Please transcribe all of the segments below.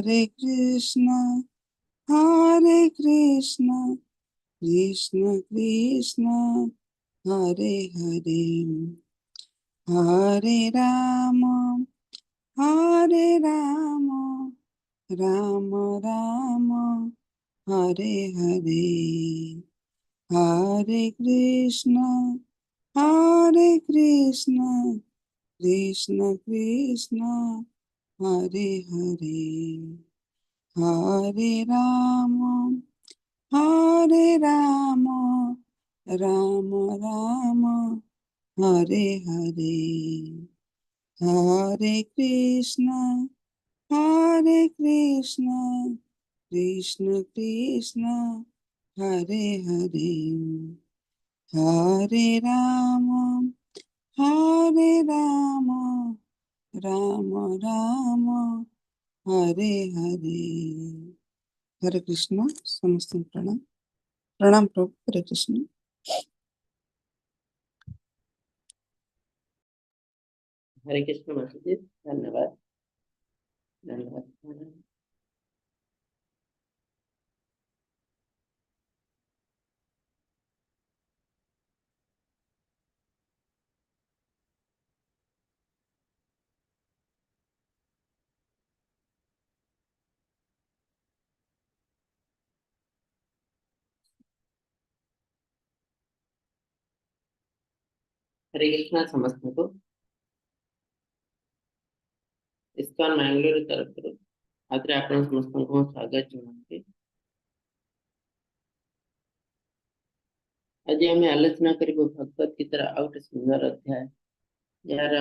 हरे कृष्णा हरे कृष्णा कृष्ण कृष्ण हरे हरे हरे राम राम राम हरे हरे हरे कृष्ण कृष्ण कृष्ण हरे हरे हरे राम राम राम हरे हरे हरे कृष्ण कृष्ण कृष्ण हरे हरे हरे राम राम राम हरे हरे हरे कृष्ण समस्त प्रणाम प्रणाम प्रभु हरे कृष्ण हरे कृष्ण माता जी, धन्यवाद धन्यवाद। हरे कृष्ण समस्त को इस्कॉन मैंगलोर तरफ आदरे आपण समस्त को स्वागत जनाते। आज आम आलोचना करिबो भगवत गीतार आउट सुंदर अध्याय यार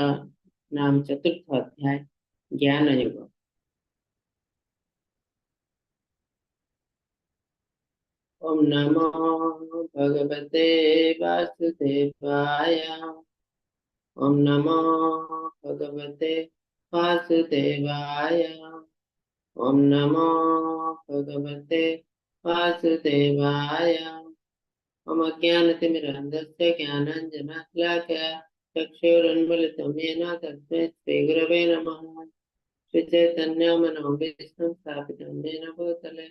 नाम चतुर्थ अध्याय ज्ञान योग। ओम नमो भगवते वासुदेवाय। ओम नमो भगवते वासुदेवाय। ओम नमो भगवते वासुदेवाय। मम ज्ञानतिमिरन्धस्य ज्ञानाञ्जनशलाकया चक्षुरुन्मीलितं येन तस्मै श्रीगुरवे नमः। श्रीचैतन्यमनोभीष्टं स्थापितं येन भूतले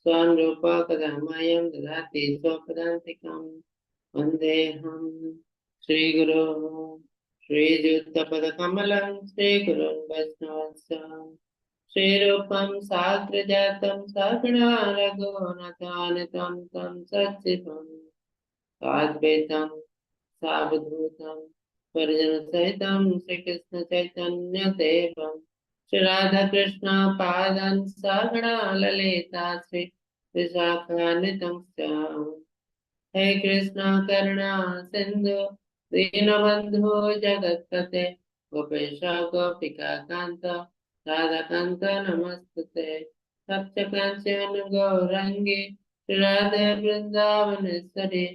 स्वयं रूपा कदा मह्यं ददाति स्वपदान्तिकं। वन्देऽहं श्रीगुरो श्रीयुक्तपदकमलं श्रीगुरुं वैष्णवंश श्रीरूपं साग्रजातं सगुणा रघुनाथान्वितं तं सच्चिदानन्दं साद्वैतं सावधूतं परिजनसहितं श्रीकृष्ण चैतन्य देवं श्री राधा कृष्ण पादं सगुणा ललिता श्री विशाखान्वितं हे कृष्ण करुणा सिंधु दीनबंधु जगत्पते गोपेश गोपिका कांत राधाकांत नमस्ते सप्तकांचन गौरंगी श्री राधे वृंदावनेश्वरी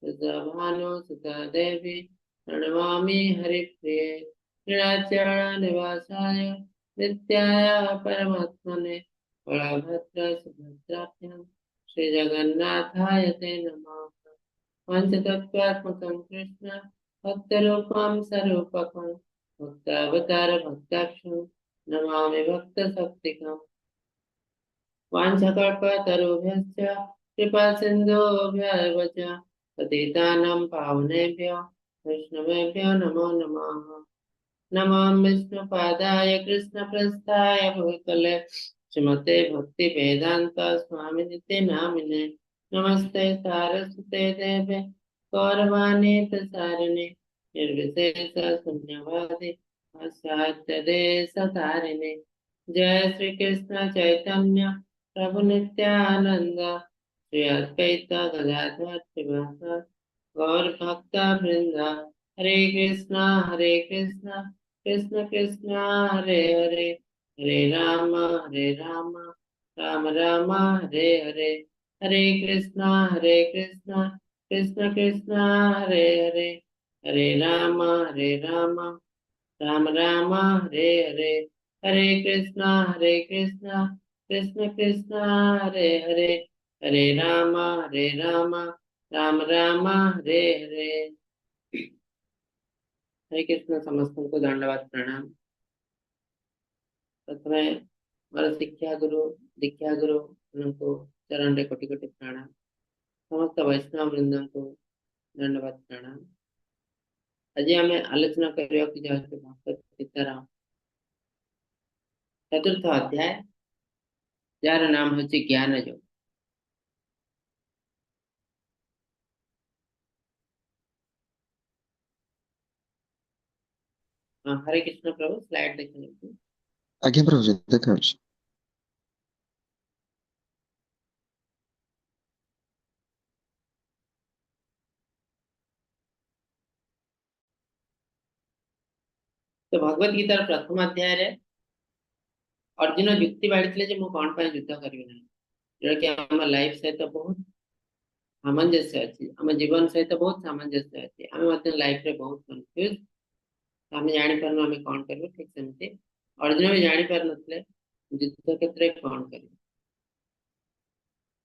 भानुसुता देवी प्रणमामि हरिप्रिये श्रीराचरण निवासाय नित्याय परमात्मने बलभद्र सुभद्राभ्यां श्री जगन्नाथाय ते नमः। पंचतत्वात्मकं कृष्ण भक्तरूपं स्वरूपकं भक्तावतार भक्ताक्षं नमामि भक्तशक्तिकम्। वाञ्छकल्पतरुभ्यश्च कृपा सिन्धुभ्यः च पतितानां पावनेभ्यो वैष्णवेभ्यो नमो नमः। नमो विष्णुपादाय कृष्णप्रस्थाय भूतले श्रीमते भक्ति वेदांत स्वामिनिते नामिने नमस्ते सारस्वते देवे गौरवाणी प्रसारिणे निर्विशेष शून्यवादी पाश्चात्य देश तारिणे। जय श्री कृष्ण चैतन्य प्रभु नित्यानंद श्री अद्वैत गदाधर श्रीवास गौर भक्त वृंद। हरे कृष्ण कृष्ण कृष्ण हरे हरे हरे राम राम राम हरे हरे हरे कृष्ण कृष्ण कृष्ण हरे हरे हरे राम राम राम हरे हरे हरे कृष्ण कृष्ण कृष्ण हरे हरे हरे राम राम राम हरे हरे। हरे कृष्ण समस्त को दंडवत प्रणाम। प्रथमे मोर शिक्षा गुरु दीक्षा गुरु उनको चरण रे कोटि कोटि प्रणाम। समस्त वैष्णव वृंद को दंडवत प्रणाम। आज आम आलोचना करने भगवत गीतार चतुर्थ अध्याय जार नाम हूँ ज्ञान योग। हरे कृष्ण प्रभु स्लाइड देखने। आज्ञा प्रभु देखा। तो भगवत गीतार प्रथम अध्याय रे अर्जुन युक्ति बाढ़ी मु कौन पर युद्ध करी ना जोटा कि आम लाइफ सहित बहुत सामंजस्य अच्छी आम जीवन सहित बहुत सामंजस्य अच्छी आम लाइफ रे बहुत कंफ्यूज आम जानी पारनु आम कौन कर ठीक सेमती अर्जुन भी जानी पार नथिले युद्ध क्षेत्र में कौन कर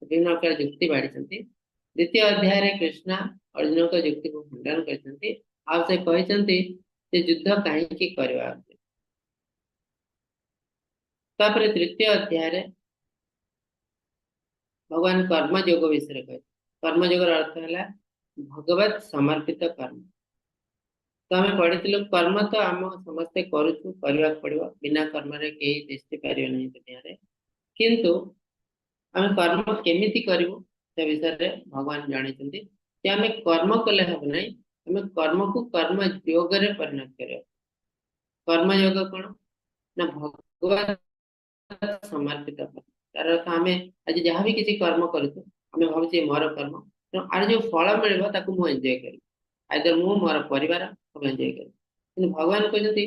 विभिन्न प्रकार युक्ति बाढ़ी। द्वितीय अध्याय रे कृष्ण अर्जुन को युक्ति को खंडन करते आप से कहते युद्ध कहीं करवा। तापर तृतीय अध्याय रे भगवान कर्म योग विषय कह कर्म योग अर्थ है भगवत समर्पित कर्म। तो आम पढ़ी कर्म तो आम समस्ते करुचु करने पड़ो बिना कर्म रे कहीं दृष्टि पारे नहीं दुनिया रे किंतु आम कर्म केमिति करूँ से विषय रे भगवान जानते कि आम कर्म कले हम ना आम कर्म को कर्म योग रे परिणत कर कर्म योग कौन ना भगवत समर्पित कर्म तार अर्थ आम आज जहाँ भी किसी कर्म करुचु आम भावुचे मोर कर्म तो आर जो फल मिल मुझे एंजॉय करी आइदर मु मोर परिवार सब एंजॉय करी भगवान कहते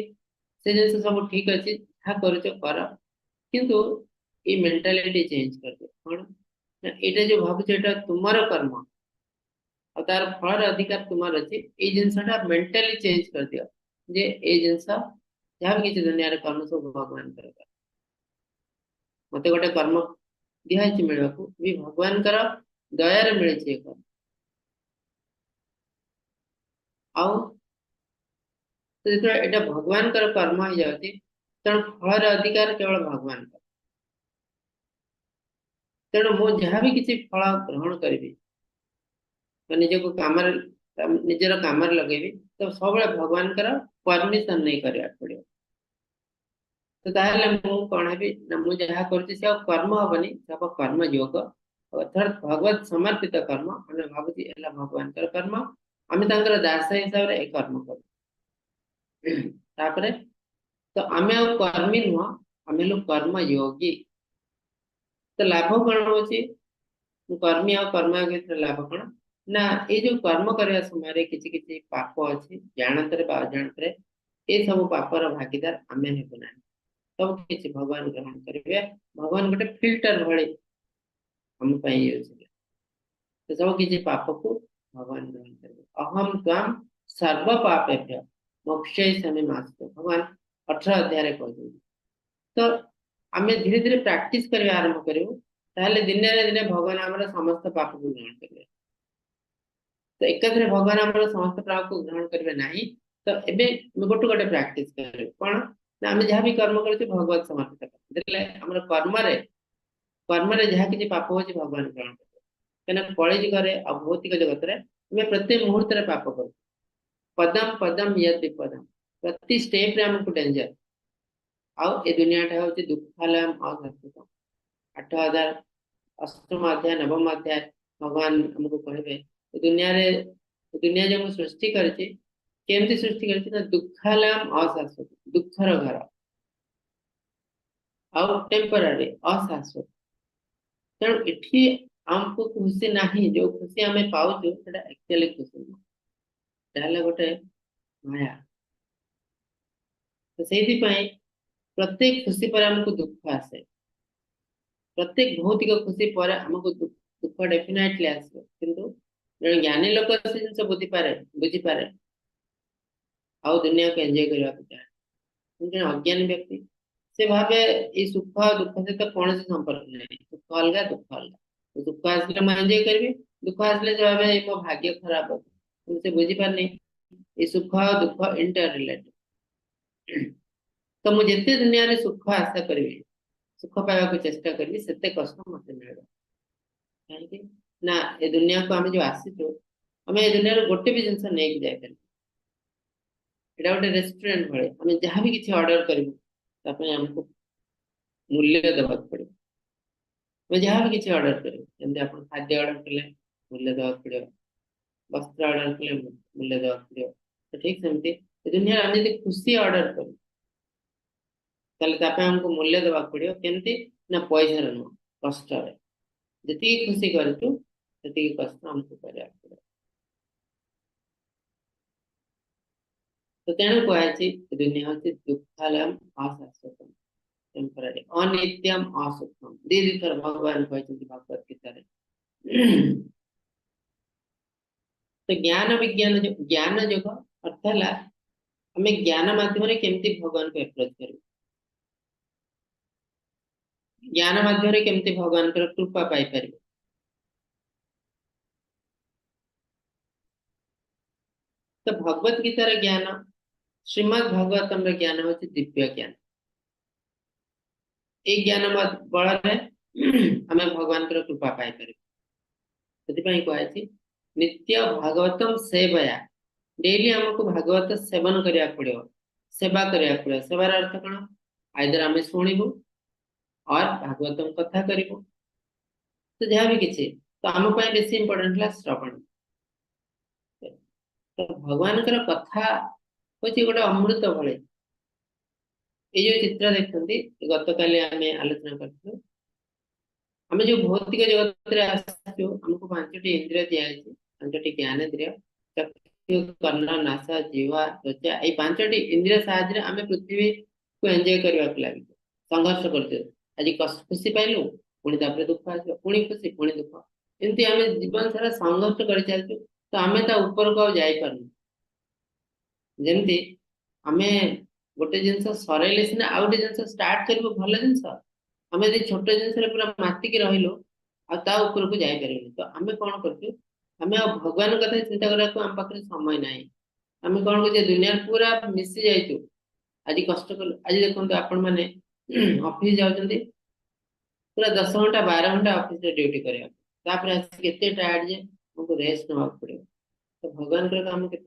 से जिन सब ठीक अच्छे जहाँ कर किंतु ये मेंटालिटी चेंज कर दे कौन ना ये जो भावुचे ये तुमर कर्म और तार फल अधिकार तुमार अच्छे ये जिनसा मेंटाली चेंज कर दियो जे ये जिनस जहाँ भी किसी दुनिया कर्म सब भगवान कर मत गोटे कर्म दिखाई मिलवा भी भगवान दयार मिली कर्म आउ तो जो भगवान कर्म हो जाती तेणु फल अधिकार केवल भगवान तेणु मु जहाँ भी किसी फल ग्रहण करी तो निजक कम निजर कम लगे तो सब भगवान परमिशन नहीं करने पड़ो तो ताहले मु कौन है ना मुझे जहाँ करुच्ची से कर्म हेनी सब कर्म योग अर्थात भगवत समर्पित कर्म आम भावी भगवान कर्म आम दास हिसाब से कर्म कर तो आम कर्मी नुह आम कर्म योगी तो लाभ कौन हो कर्मी आ कर्म लाभ कौन ना ये जो कर्म करने समय किसी किसी पाप अच्छी जानते अजाणत ये सब पापर भागीदार आम हेबुना सब किसी भगवान ग्रहण करेंगे भगवान गोटे फिल्टर भाई हम तो सब किसी पाप को भगवान ग्रहण करेंगे अहम ताम सर्व पापेभ्य मोक्षयिष्यामि मा शुचः भगवान 18 अध्याय कहते तो आम धीरे धीरे प्रैक्टिस करने आरंभ करूँ ताहले दिने दिने भगवान आमर समस्त पाप को ग्रहण करेंगे तो एकाथरे भगवान आमर समस्त पाप को ग्रहण करेंगे नहीं तो एबे गोटे गोटे प्रैक्टिस करें कौन ना आम जहाँ भी कर्म कर भगवत समर्पित कर कर्म जहाँ किसी पाप हो भगवान ग्रहण करें कहीं कलि जुगे आ भौतिक जगत में प्रति मुहूर्त पाप कर पदम पदम यद विपदम प्रति स्टेप रे हमको डेंजर आउ ए दुनिया टा हूँ दुखालयम अशाश्वतम 8000 अष्टम अध्याय नवम अध्याय भगवान हमको कहे दुनिया जो मुझे सृष्टि करमती सृष्टि कर दुखालयम अशाश्वत दुखर घर आउ टेम्पररी अशाश्वत तेणु ये आमको खुशी नहीं जो खुशी आम पाचु एक्चुअली खुशी नुह गोटे माया तो से प्रत्येक खुशी पर आमको दुख आसे प्रत्येक भौतिक खुशी पर आमको दुख डेफिनेटली आसो किंतु जो ज्ञानी लोक से जिन बुझीपारे आउ दुनिया को एंजॉय करने चाहे अज्ञानी व्यक्ति से भावे ये सुख दुख सहित कौन से संपर्क नहीं सुख अलग दुख अलग दुख आसले मुझे एंजॉय करी दुख आसले जो भावे मो भाग्य खराब से बुझीपारे ये सुख दुख इंटर रिलेटेड तो मुझे जिते दुनिया रे सुख आशा करी सुख पाइबा चेष्टा करी सेते कष्ट मते मिलबो काहेकि ना ए दुनिया को आमे जो आसीचो आमे ए दुनिया रो गोटे भी जिंस नै कि जाय पर एटा गोटे रेस्टोरेंट भले आमे जहां भी किछि ऑर्डर करबो तापय हमको मूल्य देबाक पड़े मैं जहां भी किछि ऑर्डर करी जेंति आपण खाद्य ऑर्डर कले मूल्य देबाक पड़े वस्त्र ऑर्डर कले मूल्य देबाक पड़े तो ठीक सेमति ए दुनिया आमे यदि खुशी ऑर्डर करू ताले तापय हमको मूल्य देबाक पड़े केमति ना पैसा नो कष्ट रे जति खुशी करतु तति कष्ट हमको करिया पड़े तो तेणु कहछि दुनिया होछि दुःखालयम अशाश्वतम टेम्पररी अनित्यम असुखम दीदी थर भगवान कहछि भगवत गीता रे तो ज्ञान विज्ञान जो ज्ञान जोग अर्थ है हमें ज्ञान माध्यम केमती भगवान को अप्रोच करू ज्ञान माध्यम केमती भगवान को कृपा पाई पार तो भगवत गीतार ज्ञान श्रीमद् भागवतम ज्ञान हूँ दिव्य ज्ञान ये ज्ञान बल आम भगवान कृपा पाई पार से नित्य भागवतम सेवया डेली हमको भागवत सेवन करिया पड़ो सेवा करिया पड़ो सेवार अर्थ कौन आइदर आम शुणु और भागवतम कथा करिबो तो जहाँ भी किसी तो आम बेसी इंपोर्टेंट है श्रवण तो भगवान कथा हूँ गोटे अमृत भले ये जो चित्र देखते गत काली आम आलोचना कर आम जो भौतिक जगत आमको 5टी इंद्रिय दिखाई 5टी ज्ञानेन्द्रिय चक्षु कर्ण नासा जीवा त्वचा ये 5टी इंद्रिय साहाय्य आम पृथ्वी को एंजॉय करने लगे संघर्ष करते आज खुशी पाइलु पुणी तापर दुख आस पुणी खुशी पुणी दुख एमती आम जीवन सारा संघर्ष कर चलु तो आम ऊपर को जापर जमती आम गोटे जिनस सरइले सीना आउ गोटे जिनस स्टार्ट कर भल जिनस आम यदि छोट जिनस पूरा मातिक रहिलु आ ऊपर को जापर तो आम कौन कर आम भगवान कथा चिंता करने आम पाखे समय ना आम कौन कर दुनिया पूरा मिसी जाइए आज कष्ट कल आज देखो आपण मैंने ऑफिस जाऊँच पूरा 10 घंटा 12 घंटा ऑफिस ड्यूटी करते टायर्ड जे हमको रेस्ट ना पड़े तो भगवान काम के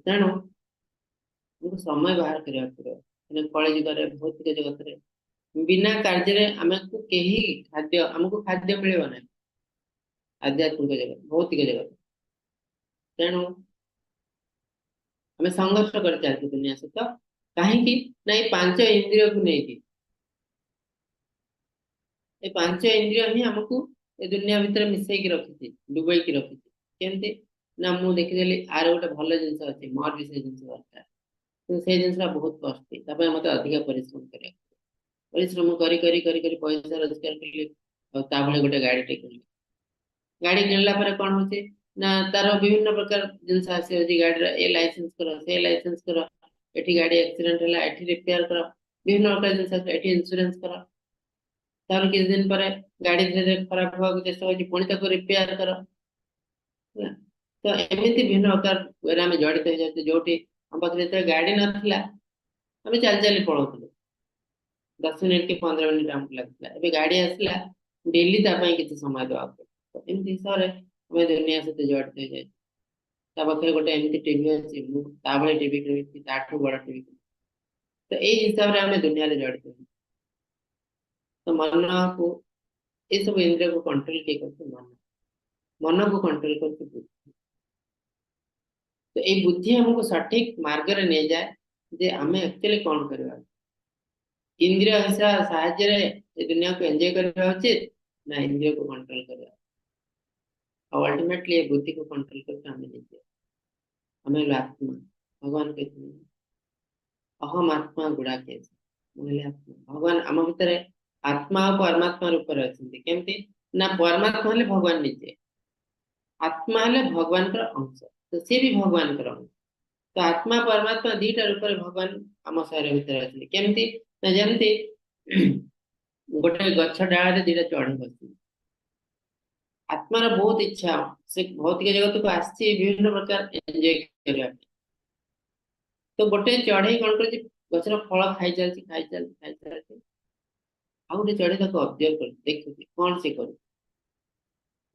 तेणु हमको समय बाहर करने पड़े कलिजुग भौतिक जगत बिना कार्य आमको कहीं खाद्य आमको खाद्य मिले ना आध्यात्मिक जगत भौतिक जगत तेणु आम संघर्ष कर चलते दुनिया सहित कहीं ना 5 इंद्रिय को लेकिन ये 5 इंद्रिय ही हमको ए दुनिया भीतर मिसई रखी डुबई की रखी केमती ना मुझे देखीदेली आर गोटे भल जिन अच्छे मोर भी से जिन दरकार तो से जिन बहुत कष्ट मत अधिक परिश्रम कर परिश्रम करी करी करी करी पैसा रोजगार कर गोटे गाड़ी टे किन गाड़ी किनला कौन हो ना तार विभिन्न प्रकार जिन आसी गाड़ी ए लाइसेंस कर से लाइसेंस कर एठी गाड़ी एक्सीडेंट है एठी रिपेयर कर विभिन्न प्रकार जिन एठी इंश्योरेंस कर तार किस दिन पर गाड़ी धीरे धीरे खराब होगा चेष्टा होगी पुणी तक रिपेयर कर तो एमती भिन्न प्रकार आम जड़ित हो जाते जो हम पाखे जो गाड़ी नाला आम चल चली पलाऊल 10 मिनिट कि 15 मिनिट आमको लगता है गाड़ी आसला डेली किसी समय देवा तो एमती हिसाब से आम दुनिया सहित जड़ित हो जाए पाखे गोटे एमती टीवी अच्छी मुझे टीवी किनी बड़ टीवी तो यही हिसाब से आम दुनिया जड़ित हो तो मन को ये सब इंद्रिय को कंट्रोल किए करते मन मन को कंट्रोल करते बुद्धि तो ये बुद्धि हमको सठिक मार्ग रे नहीं जाए जे आम एक्चुअली कौन करवा इंद्रिय हिसाब साहाय्य दुनिया को एंजॉय करवा उचित ना इंद्रिय को कंट्रोल करवा और अल्टीमेटली ये बुद्धि को कंट्रोल करके हमें लीजिए हमें आत्मा भगवान कहते अहम आत्मा गुड़ा के आत्मा भगवान आम भितर आत्मा और परमात्मा रूप केमती ना परमात्मा है भगवान निजे आत्मा है भगवान अंश तो सी भी भगवान अंश तो आत्मा परमात्मा दीटा रूप भगवान आम शरीर भितर अच्छे केमती ना जमती गोटे गछ डाल दीटा चढ़ी बस आत्मार बहुत इच्छा से भौतिक जगत को आसी विभिन्न प्रकार एंजॉय करने तो गोटे चढ़ई कौन कर गछर फल खाई चलती खाई चलती खाई चलती आ गोटे चढ़ी ताको ऑब्जर्व कर देखुची कौन से करू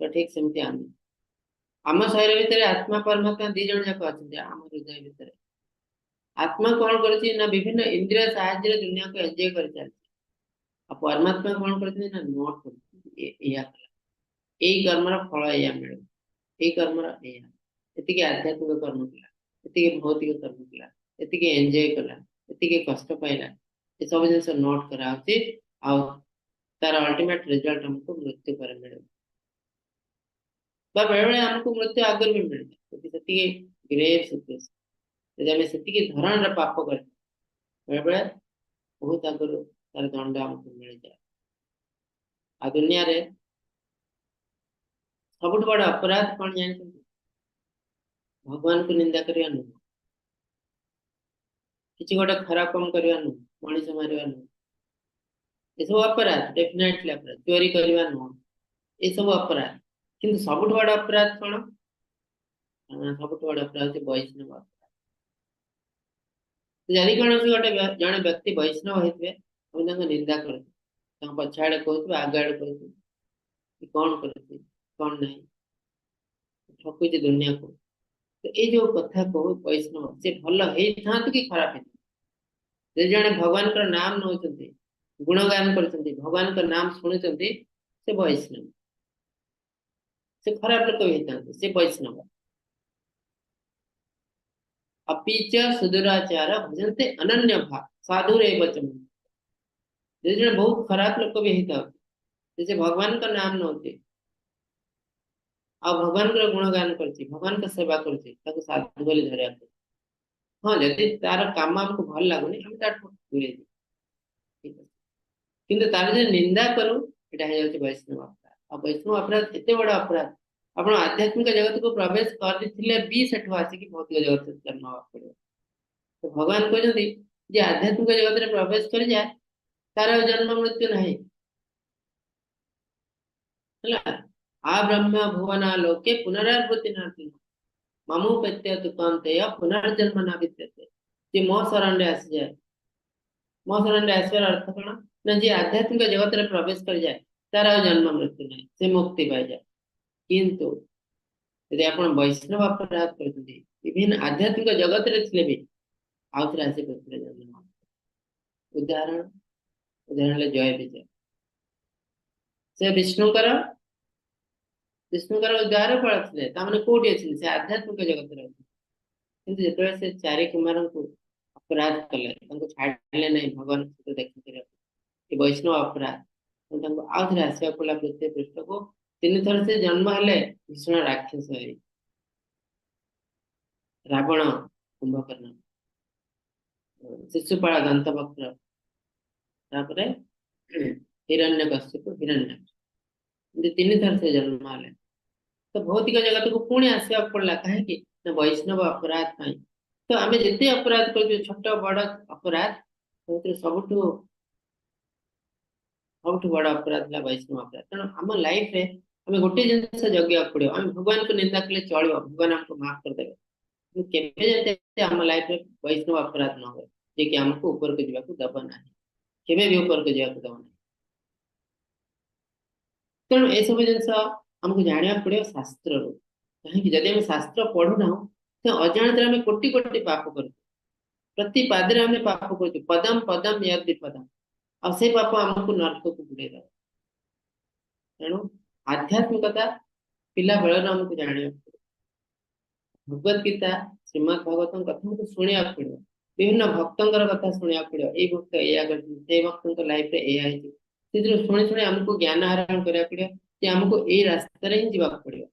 तो ठीक सेमती आम शरीर भितर आत्मा परमात्मा दी जण जाक अच्छा आम हृदय भितर आत्मा कौन करुची ना विभिन्न इंद्रिय साहाय्य दुनिया को एंजॉय कर चलती आ परमात्मा कौन करती ना नोट करती या एई कर्मर फल या मिले एई कर्मर या एतिके आध्यात्मिक कर्म कला एतिके भौतिक कर्म कला एतिके एंजॉय कला एतिके कष्ट पाइला ये सब जिन नोट करा आ तार अल्टीमेट रिजल्ट हमको मृत्यु पर मिले बेले बेले हमको मृत्यु आगे भी मिल जाए ग्रेव सिचुएशन यदि आम से धरण पाप कर बेले बेले बहुत आगु तार दंड हमको मिल जाए आ दुनिया रे सब बड़ अपराध कौन जान भगवान को निंदा करवा नुह किसी गोटे खराब कम करवा नुह मनीष मारवा नुह ये सब अपराध डेफिनेटली अपराध चोरी करवा नुह ये सब अपराध किंतु सब बड़ अपराध कौन सब बड़ अपराध वैष्णव अपराध जदि कौन गोटे जड़े व्यक्ति वैष्णव होते निंदा कर पछाड़े कहते आगे आड़े कहते कौन कर कौन नहीं ठकुचे दुनिया को तो ये जो कथा कह वैष्णव से भल होता कि खराब होता जड़े भगवान का नाम नौ गुणगान कर भगवान का नाम शुणी से वैष्णव से खराब लोक होता से वैष्णव अपीच सुदुराचार भजनते अनन्य भाव साधु रे वचन जैसे बहुत खराब लोग भी होता जैसे भगवान का नाम नौते आ भगवान का गुणगान करती भगवान का सेवा करती साधु बोली धरिया हाँ जदि तार काम हमको भल लगुनि हम दूरे किंतु तार जो निंदा करूँ यहाँ हो वैष्णव अपराध आ वैष्णव अपराध एत बड़ अपराध आप आध्यात्मिक जगत को प्रवेश करते भी सेठू आसिक भौतिक जगत जन्म हवा पड़े तो भगवान कहते जे आध्यात्मिक जगत में प्रवेश कर जाए तार जन्म मृत्यु नहीं आ ब्रह्म भुवना लोके पुनरावृत्ति नास्ति ममुपेत्य तु कौन्तेय पुनर्जन्म न विद्यते जे मो शरण रे आसी जाए मो शरण रे आसवार अर्थ कौन ना जे आध्यात्मिक जगत रे प्रवेश कर जाए तार जन्म मृत्यु नहीं से मुक्ति पाई जाए किंतु यदि आप वैष्णव अपराध करते विभिन्न आध्यात्मिक जगत रे थिले भी आउ थे आसी पृथ्वी जन्म उदाहरण उदाहरण जय विजय से विष्णुकर उद्धार फल थे कौटी अच्छे से आध्यात्मिक जगत किंतु जो से चारि कुमार को अपराध कले छाड़े नहीं भगवान सहित देखा वैष्णव अपराध आउ थे आसवा पड़ा पृथ्वी पृष्ठ को 3 थर से जन्म हेले भीषण राक्षस रावण कुंभकर्ण शिशुपाल दंतवक्र हिरण्यकश्यप हिरण्य 3 थर से जन्म हेले तो भौतिक जगत को पुणी आसवा पड़ा कहीं वैष्णव अपराध पाई तो आम जिते अपराध कर छोट बड़ अपराध सबुठ बड़ अपराध है वैष्णव अपराध तेणु आम लाइफ रे आम गोटे जिन जगह पड़ो आम भगवान को निंदा कले चलो भगवान हमको माफ करदे आम लाइफ रे वैष्णव अपराध न हो जे कि आमको ऊपर को जावाक दब ना केबे भी ऊपर को जावाक दब ना तेणु ये सब जिन आमको जाना पड़ो शास्त्र कहीं जदि आम शास्त्र पढ़ुना तो अजाणत आम कोटि कोटि पाप कर प्रति पादे आम पाप कर पदम पदम यद विपदम आ से पाप आमको नरक को बुड़े दे तेणु आध्यात्मिकता पिला बेलू आमको जाना भगवत गीता श्रीमद भागवतम कथा हमको शुणा पड़ो विभिन्न भक्तर कथा शुणा पड़ो ये भक्त या भक्त लाइफ शुणी शुणी आमको ज्ञान आहरण करा पड़ो कि आमको ये रास्ता ही जीवाक पड़ो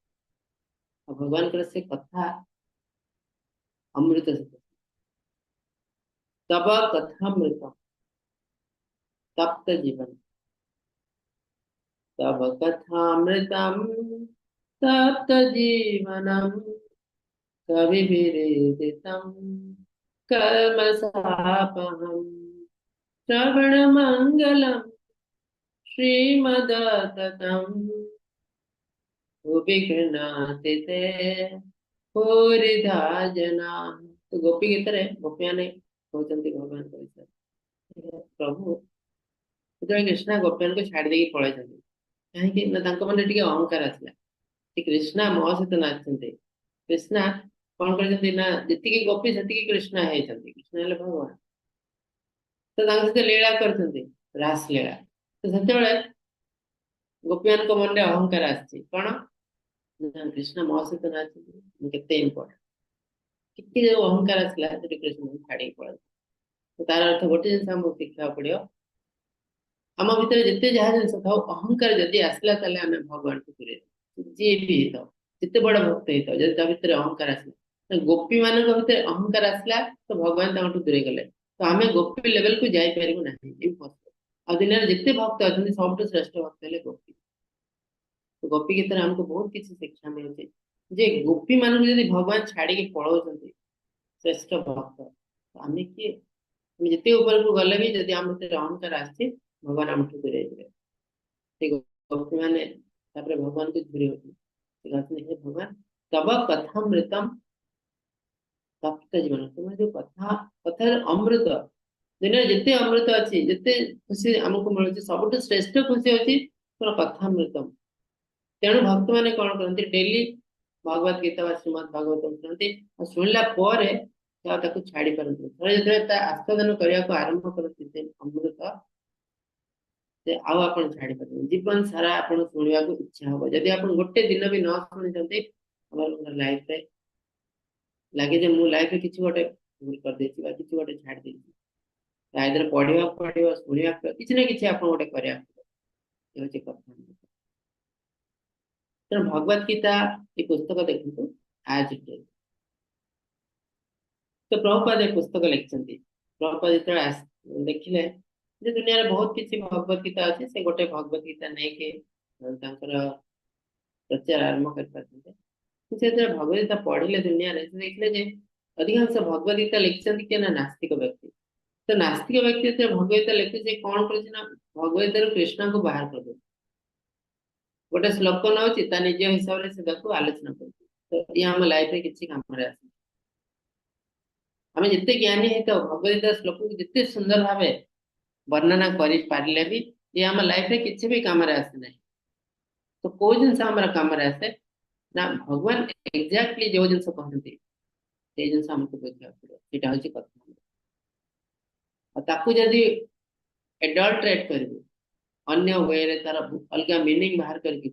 भगवान कर से कथा अमृत तब कथामृत तप्त जीवन तब कथामृतम तप्त जीवनम कवि विरेदितम कर्म सापहम श्रवण मंगलम श्रीमदततम गोपी गृह्णाति ते पूरिधा जना तो गोपी गीत रे गोपिया ने कहते भगवान प्रभु जो कृष्णा गोपियन को छाड़ देकी पळै कहीं मन टे अहंकार आसला कृष्णा मो सहित नाचते कृष्णा कौन कर जी गोपी से कृष्णा होती कृष्ण हेल्ले भगवान तो सहित लीला कर रास लीला तो से गोपियन को मन में अहंकार आसी कौन कृष्ण मो सहित नाचते के इम्पोर्टेंट कि जो अहंकार आसला कृष्ण छाड़ी पड़े तो तार अर्थ गोटे जिन शिखा पड़ो आम भितर जिते जहाँ जिन था अहंकार जदि आसला आम भगवान को दूरे जी भी हो जिते बड़ भक्त होता जब भितर अहंकार आसला गोपी मान भीतर अहंकार आसला तो भगवान दूरे गले तो आम गोपी लेवल को जापर ना इम्पॉसिबल आ दुनिया जिते भक्त अच्छा सब श्रेष्ठ भक्त है गोपी तो गोपी गीत आमको बहुत किसी शिक्षा मिलूँ जे गोपी मान भगवान छाड़ी पलाऊ श्रेष्ठ भक्त तो आम किए जिते ऊपर को गले भी जब आम भीतर अहंकार आसे भगवान आम दूरे गोपी मैंने भगवान को दूरे होते हे भगवान तब कथामृतम तप्त जीवन तुम जो कथा कथार अमृत दुनिया जिते अमृत अच्छी जिते खुशी आमको मिलूँ सब श्रेष्ठ खुशी अच्छी कथामृतम तेणु भक्त मैंने कौन करते डेली भगवत गीता श्रीमद भागवतम शुणती शुणला छाड़ी पारती जो आस्वादन करने को आरंभ करते अमृत आप छाड़ी पारे जीवन सारा आप शुणा को इच्छा हम जदि आप गोटे दिन भी न शुणी लाइफ रे लगे जे मु लाइफ किसी गोटे भूल कर देछि किसी गोटे छाड़ देछि आइदर पढ़िया पढ़िया शुणा किसी ना किसी आप गोटे करिया कथा तेणु भगवत गीता ये पुस्तक देखो आज तो प्रभुपाद ये पुस्तक लिखिं प्रभुपाद जो देखिले जे दुनिया रे बहुत किसी भगवत गीता अच्छे से गोटे भगवत गीता नहीं के प्रचार आरंभ कर भगवत गीता पढ़िले दुनिया रे देखिले जे अधिकांश भगवत गीता लिखिं कि ना नास्तिक व्यक्ति तो नास्तिक व्यक्ति भगवत गीता लिखी कौन कर भगवत गीता कृष्ण को बाहर कर दे गोटे श्लोक नौची निज हिसाब से आलोचना कर तो ये आम लाइफ रे किसी काम आस आम जिते ज्ञानी होता भगवत गीता श्लोक को जिते सुंदर भाव वर्णना कर पारे भी ये आम लाइफ रे किसी भी काम आसे ना तो कौ जिन काम आसे ना भगवान एक्जाक्टली जो जिन कहते जिन आमको बुझा पड़ो यहाँ हूँ कथा जदि एडल्ट्रेट कर अन्य वे रे तार अलग मीनिंग बाहर करके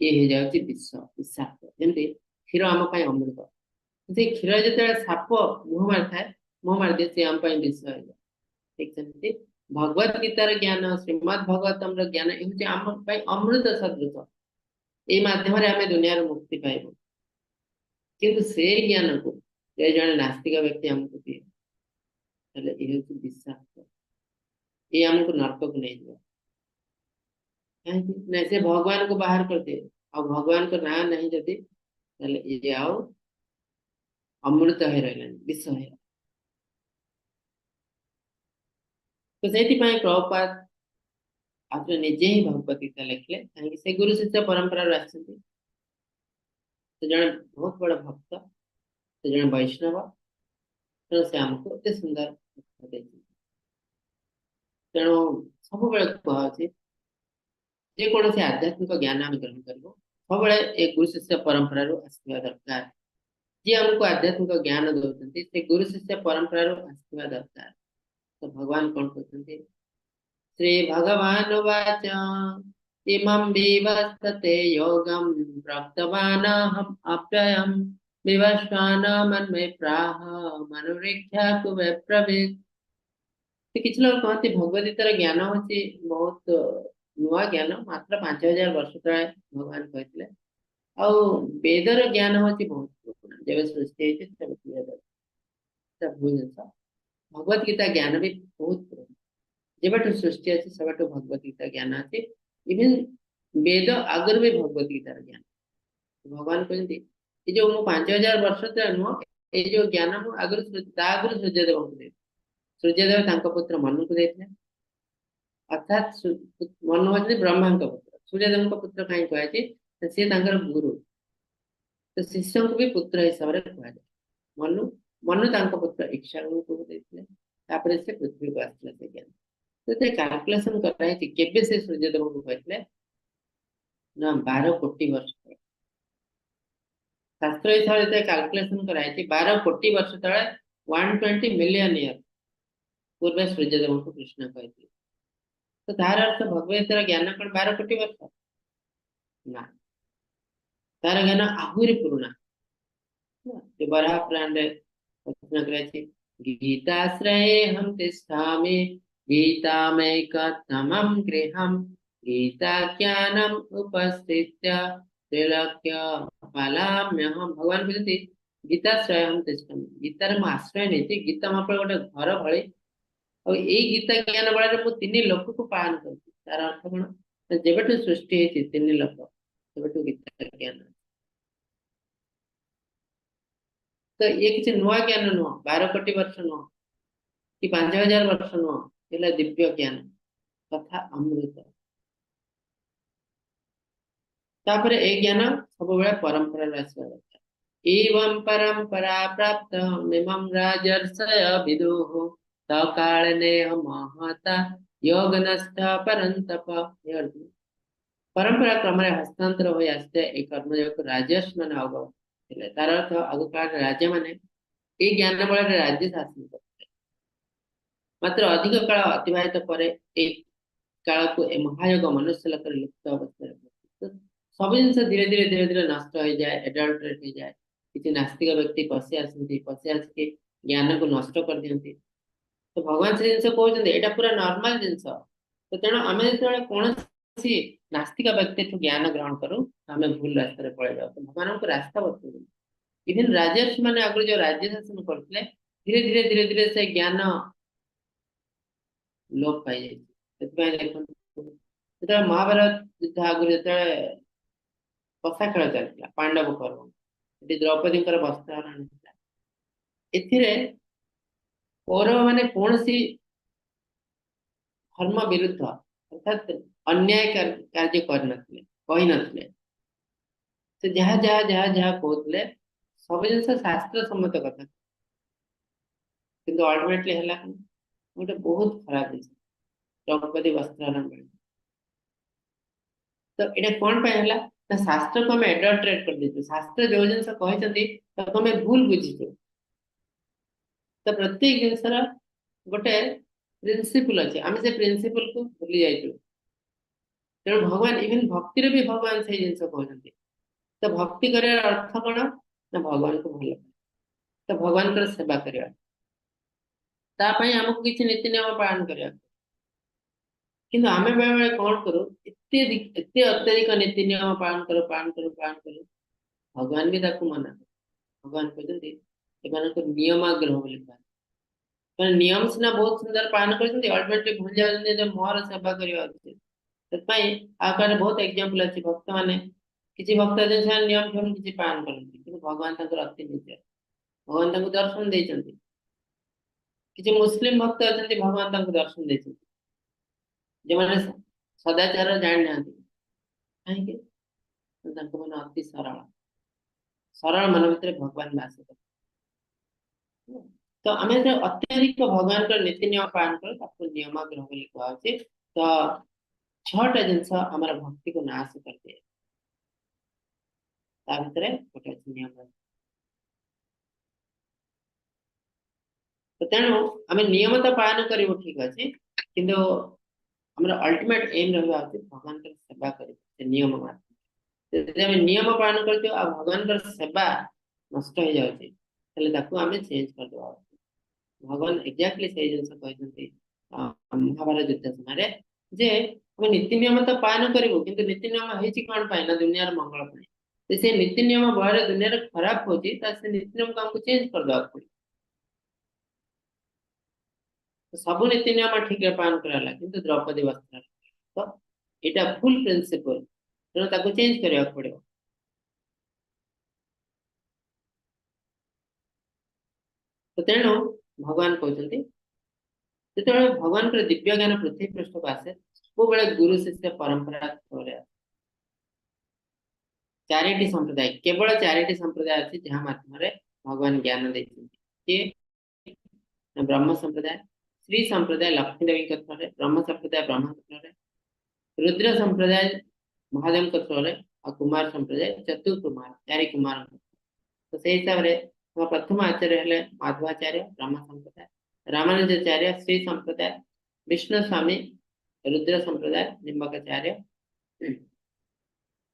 ये हो जाए विषाक्त जमी क्षीर आम अमृत से क्षीर जो साप मुह मार दिए सी आम विष हो जाए ठीक है भगवत गीतार ज्ञान श्रीमद भागवतम ज्ञान ये आम अमृत सदृश ये मध्यम आम दुनिया मुक्ति पाइब किंतु से ज्ञान को जड़े नास्तिक व्यक्ति आमको दिए ये विषाक्त ये आमको नरक को नहीं दिया कहीं से भगवान को बाहर कर दे और भगवान को ना नहीं जदि ये आओ अमृत है रहा विष है तो से प्रभुपाद आप निजे ही भगवत गीता लिखले कहीं से गुरु शिष्य परंपरा तो जड़े बहुत बड़ा भक्त तो जड़े वैष्णव तेणु से आमको एत सुंदर तेणु सब कहुचे जेकोसी आध्यात्मिक ज्ञान आम ग्रहण कर सब एक गुरु शिष्य परंपरा आसवा दरकार जी आमको आध्यात्मिक ज्ञान दौरान से गुरु शिष्य परंपरा आसवा दरकार तो भगवान कौन कहते श्री भगवान वाच इमं विवस्ते योगम प्राप्तवानाहम् अप्ययम् विवस्वान मन्मे प्राह मनुरीक्षा कुवे प्रवेश तो किसी लोग कहते भगवत गीतार ज्ञान होची बहुत नुआ ज्ञान मात्र 5000 वर्ष तले भगवान कहते वेदर ज्ञान होची बहुत पुराना जब सृष्टि भगवत गीता ज्ञान भी बहुत पुराना जब सृष्टि अच्छी सब भगवत गीता ज्ञान अच्छे इवन वेद आगर भी भगवत गीतार ज्ञान भगवान कहते ये जो मु 5000 वर्ष तले नुह ये जो ज्ञान मु आगर सूर्यदेव को दे सूर्यदेव पुत्र मनु को देते अर्थात मनु हूँ ब्रह्मा पुत्र सूर्यदेव पुत्र कहीं कहुए सी गुरु तो शिष्य को भी पुत्र हिसाब से कहुए मनु ମନୁ ତାଙ୍କ ପୁତ୍ର ଇକ୍ଷ୍ୱାକୁଙ୍କୁ ଦେଇଥିଲେ। ତାପରେ ସେ ପୃଥିବୀକୁ ଆସିଥିଲା ସେ ଜ୍ଞାନ। ସେଥିରେ କାଲକୁଲେସନ କରାଯାଇଛି କେବେ ସେ ସୂର୍ଯ୍ୟଦେବଙ୍କୁ କହିଥିଲେ ନା 12 କୋଟି ବର୍ଷ ତଳେ। ଶାସ୍ତ୍ର ହିସାବରେ ଯେତେବେଳେ କାଲକୁଲେସନ କରାଯାଇଛି 12 କୋଟି ବର୍ଷ ତଳେ 120 ମିଲିୟନ ଇୟର ପୂର୍ବେ ସୂର୍ଯ୍ୟଦେବଙ୍କୁ କୃଷ୍ଣ କହିଥିଲେ। ତ ତାର ଅର୍ଥ ଭଗବତର ଜ୍ଞାନ କଣ 12 କୋଟି ବର୍ଷ? ନା, ତାର ଜ୍ଞାନ ଆହୁରି ପୁରୁଣା। जो बराह पुराण रे घोषणा कराई गीताश्रये हम तिष्ठामि गीतामैकतमं गृहं गीताज्ञानम् उपस्थित्य त्रैलोक्य पालाम्यहं। भगवान कहते गीताश्रये हम तिष्ठामि, गीतार मु आश्रय नहीं, गीता मो गोटे घर भली और यही गीता ज्ञान बल मु 3 लोक को पालन कर। तार अर्थ कौन? जेबेठु सृष्टि है 3 लोक तेबेठु गीता ज्ञान। तो ये किसी नुआ ज्ञान नुह, 12 कोटी वर्ष नुह कि 5000 वर्ष नुह, ये दिव्य ज्ञान तथा अमृत। तापर ए ज्ञान सब बेले परंपरा आसवा दरकार। एवं परंपरा प्राप्त मिमं राजर्षय विदुः सकालने महता योगनस्थ परंतप। परंपरा क्रम हस्तांतर हो आसते ए कर्मयोग राजर्ष मान अवगत। तार अर्थ आग काल राजा माने ए ज्ञान बल राज्य शासन करते। मात्र अधिक काल अतिबाहित पर काल को महायोग मनुष्य लोक लुप्त अवस्था सब जिन धीरे धीरे धीरे धीरे नष्ट हो जाए, एडल्ट्रेट हो जाए। किसी नास्तिक व्यक्ति पशि आसिके ज्ञान को नष्ट कर दियंती। तो भगवान से जिन कहते यहाँ पूरा नॉर्मल जिनस। तो तेणु आम जो कौन नास्तिक व्यक्ति ज्ञान ग्रहण करूँ आम भूल रास्ता पड़े जाऊ। तो भगवान को रास्ता बतौ। इवन राजर्षि मैंने आगे जो राज्य शासन करते धीरे धीरे धीरे धीरे से ज्ञान लोप पाई जाए। महाभारत युद्ध आगे जो कषा खेल चलता पांडव पर्व द्रौपदी वस्त्रहरण कौरव माने कौन सी धर्म विरुद्ध अर्थात अन्याय कार्य कही नथिले। से जहाँ जहाँ जहाँ जहाँ कहते सब जिन शास्त्र सम्मत कथा किंतु अल्टीमेटली है गोटे बहुत खराब जिन द्रौपदी वस्त्रहरण बेले। तो ये कौन पे है ना शास्त्र को आम एडल्ट्रेट कर देते। शास्त्र जो जिन कहते आम भूल बुझीचु। तो प्रत्येक जिनसर गोटे प्रिंसिपल अच्छे आम से प्रिंसिपल को भूली जाइए। तेणु भगवान इवन भक्ति भी भगवान से जिन कहते। तो भक्ति कर अर्थ कौन ना भगवान को भल तो भगवान कर सेवा करवा आमको किसी नीति नियम पालन करवा। किंतु आम बेले बेले कौन करूँ एत अत्यधिक नीति नियम पालन करो पालन करो पालन करो। भगवान भी ताकू मना कर। भगवान कहते नियमाग्रह बोली कह नियम सीना बहुत सुंदर पालन कर अल्टीमेटली भूल जाए मोहर सेवा करवा उचित। आकार बहुत एग्जांपल अच्छी भक्त मैंने किसी भक्त अच्छे नियम फयम किसी पालन करते भगवान अति निज भगवान दर्शन देते। किसी मुस्लिम भक्त अच्छा भगवान दर्शन देते जो मैंने सदाचार जानी ना कहीं मन अति सरल सरल मन भर भगवान बास कर। तो आम अत्यधिक भगवान का नीति नियम पालन कर नियमाग्रह बोली कहुचे। तो 6टा जिनस आम भक्ति को नाश कर दिए गोटे नियम। तो तेणु आम नियम तो पालन कर ठीक अच्छे किंतु आम अल्टीमेट एम रहा भगवान सेवा कर नियम नियम पालन कर भगवान सेवा नष्ट हो जाए आम चेंज करदे। भगवान एक्जाक्टली से जिन कहते महाभारत युद्ध समय जे आम नीति नियम तो पालन करूँ किंतु नीति नियम होती कौन पाई ना दुनिया मंगल पाई। से नीति नियम बल दुनिया खराब होती नीति नियम को आमको चेंज करदे पड़े। सब नीति नियम ठीक पालन कराला किंतु द्रौपदी वस्त्र तो यहाँ फुल प्रिंसिपल तेणु चेंज करने पड़े। तो तेणु भगवान कहते जो भगवान दिव्य ज्ञान पृथ्वी पृष्ठ को आसे सब बेले गुरु शिष्य परंपरा 4टी संप्रदाय केवल 4टी संप्रदाय अच्छी जहाँ माध्यम भगवान ज्ञान देते। किए ब्रह्म संप्रदाय, श्री संप्रदाय लक्ष्मी देवी के थ्रू ब्रह्म संप्रदाय ब्रह्म के थ्रू रुद्र संप्रदाय महादेव के थ्रू और कुमार संप्रदाय चतुर्कुमार चारि कुमार। तो से हिसाब से प्रथम आचार्य हेले माधवाचार्य ब्रह्म संप्रदाय, रामानुजाचार्य श्री संप्रदाय, विष्णु स्वामी रुद्र संप्रदाय, निम्बकाचार्य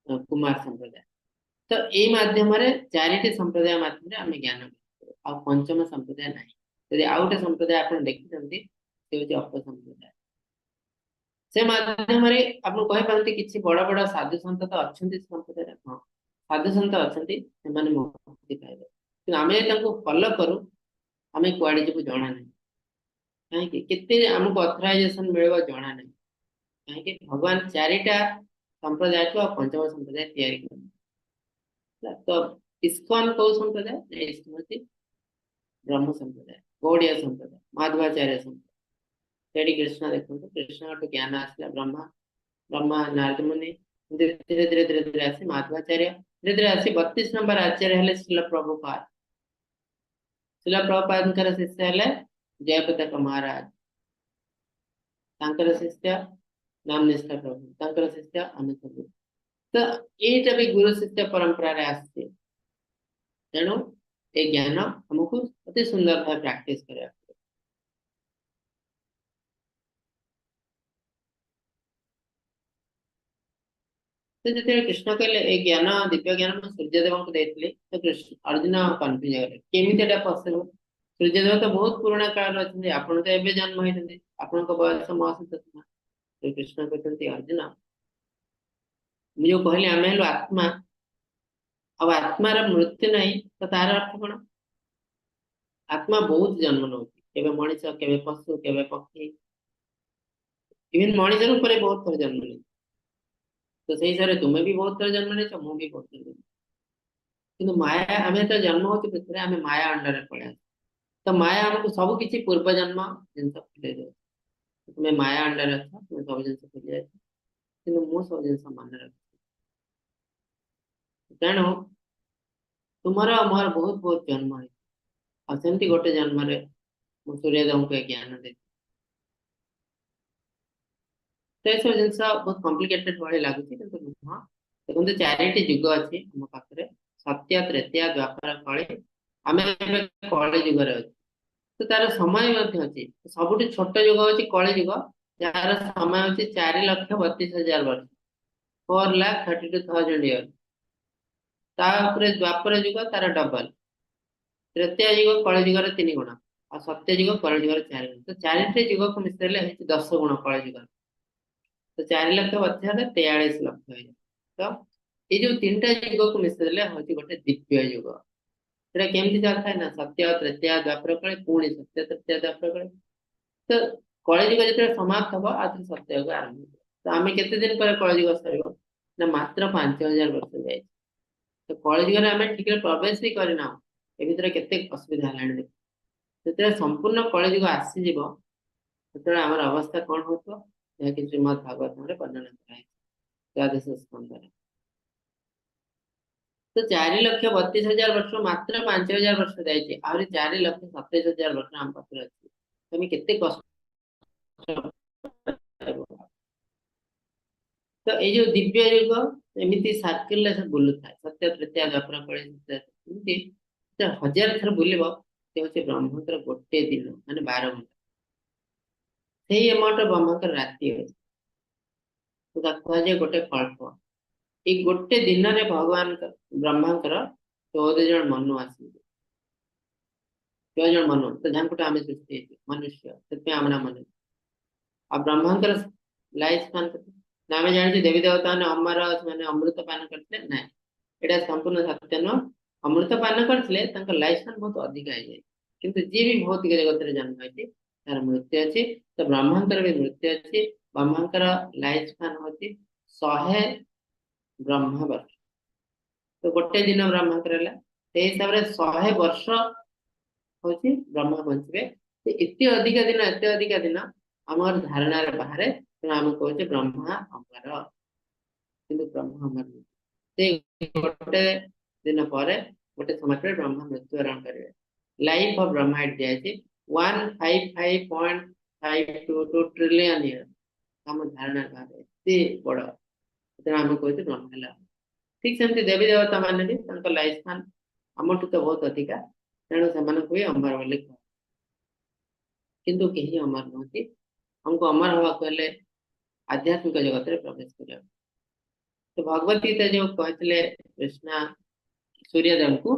कुमार संप्रदाय। तो ये माध्यम चारिटी संप्रदाय माध्यम आम ज्ञान आ पंचम संप्रदाय ना यदि आउ गोटे संप्रदाय आप देखते अप संप्रदाय से माध्यम आप कहीपे कि बड़ बड़ साधु सन्त तो अच्छा संप्रदाय। हाँ साधु सन्त अच्छा मुक्ति पाइबे आम फॉलो करूँ आम कुआड़े जीव जना ना कहीं आमको अथराइजेशन मिल जना ना कहीं भगवान चारिटा संप्रदाय को पंचम संप्रदाय तैयारी कर। तो इस्कॉन कौ संप्रदाय इस्कॉन ब्रह्म संप्रदाय गौड़िया संप्रदाय माधवाचार्य संप्रदाय तेड़ी कृष्ण देखो कृष्ण गोटे ज्ञान आसला ब्रह्मा ब्रह्मा नारद मुनि धीरे धीरे धीरे धीरे धीरे आसी माधवाचार्य धीरे धीरे आसी 32 नंबर आचार्य हेले श्रील प्रभुपाद। श्रील प्रभुपाद शिष्य हेले जयप्रताप महाराज तांकर शिष्य नाम निष्ठा प्रभु तांकर शिष्य अमित गुरु। तो ये भी गुरु शिष्य परंपरा रे आसছে तेणु ये ज्ञान हमको अति सुंदर भाव प्रैक्टिस करिया तो जैसे कृष्ण कहले ए ज्ञान दिव्य ज्ञान मैं सूर्यदेव को देथिले तो कृष्ण अर्जुन कंफ्यूज गले केमिति एटा पॉसिबल सूर्यदेव तो बहुत पुराना काल रचने आपण तो एबे जन्म होइतंते आपण को बयस मास तत्मा तो कृष्ण कहते अर्जुन मुझे कहले आमे हेलो आत्मा अब आत्मार मृत्यु नहीं तो तार अर्थ कौन आत्मा बहुत जन्म नौ केबे मनीष केबे पशु केबे पक्षी इवन मनीष रूप बहुत थर जन्म नहीं तो सही हिसाब से तुम्हें भी बहुत थर जन्म नहीं मु भी बहुत थर जन्म किंतु माया आम तो जन्म होती पृथ्वी आम माया अंडर पड़ा तो माया आमको सब किसी पूर्व जन्म जिन खुले दे तुम्हें माया अंडर अच तुम्हें सब जिन खुली जाए कि मुझे सब जिन मन रख तेणु तुमर मोर बहुत बहुत जन्म है और सेमती गोटे जन्म सूर्यदेव को ज्ञान दे तो ये सब जिन बहुत कॉम्प्लिकेटेड भाई लगुच नुह देखते चारिटी जुग अच्छी आम पाखे सत्य त्रेतया द्वापर कली आम कली जुगर अच्छे तो तार समय अच्छी सब छोट जुग अच्छी कली जुग जार समय अच्छी 4,32,000 वर्ष 4,32,000 ईयर द्वापर जुग तार डबल तृतीय जुग कली जुगर 3 गुण और सत्य जुग कली जुगर 4 गुण तो चारिटे जुग को मिसेले 10 गुण कली जुग तो 4,32,000 43 लक्ष तो ये जो 3टा जुग को मिसेले हूँ गोटे दिव्य जुग केमती चलता है ना सत्य तृतीय द्वापर कली पुणी सत्य तृतीय द्वापर कली तो कलिजुग जो समाप्त हम आज सत्ययुग आरंभ तो आम केते दिन पर कलिजुग सर ना मात्र 5,000 वर्ष जाए तो कलिजुग आम ठीक प्रवेश भी करना ए भर के असुविधा है संपूर्ण कलिजुग आसीज से आम अवस्था कौन हो श्रीमद भागवत वर्णना कराए द्वादश स्कंद तो 4,32,000 वर्ष मात्र 5,000 वर्ष जाए आहरी 4,27,000 वर्ष आम पाखे अच्छी तुम के कष्ट तो ये जो दिव्य युग एमती सर्किल से बुलू था सत्य तृतीय द्वापर कली 1000 थर बुल ब्रह्मकर गोटे दिन मान 12 घंटा से अमाउंट ब्रह्मकर राति तो कहुए गोटे कल्प ये गोटे दिन में भगवान ब्रह्मांकर 14 जन मनु आस 14 जन मनु तो जहाँ आम सृष्टि मनुष्य से आम नाम मनुष्य आ ब्रह्मांकर लाइफ स्पान आम जानी देवी देवता ने अमर मैंने अमृत पान करते ना यहाँ संपूर्ण सत्य नुह अमृत पान करते लाइफ स्पान बहुत अधिक है जाए किंतु जी भी भौतिक जगत में जन्म होती तार मृत्यु अच्छी तो ब्रह्मांकर भी मृत्यु अच्छी ब्रह्मांकर लाइफ स्पान होती 100 ब्रह्म वर्ष तो गोटे दिन ब्रह्मांकर हिसाब से 100 वर्ष हूँ ब्रह्म बचे एत अधिक दिन आम धारणा बाहर आम कहे ब्रह्मा अमर कि ब्रह्म अमर गोटे दिन पर गोटे समय ब्रह्म मृत्युवरण करेंगे लाइफ ऑफ ब्रह्मांड दिया है 155.52 ट्रिलियन ईयर हम धारणा कर एते बड़ तेना हम कहते ब्रह्मांड ठीक सेमती देवी देवता माने भी लाइफ स्पान हमठू तो बहुत अधिका तेणु से अमर बोली किंतु कहीं अमर नुहति हमको अमर हवा कहले आध्यात्मिक जगत में प्रवेश कर तो भगवत गीता जो कहते कृष्णा सूर्यदेव को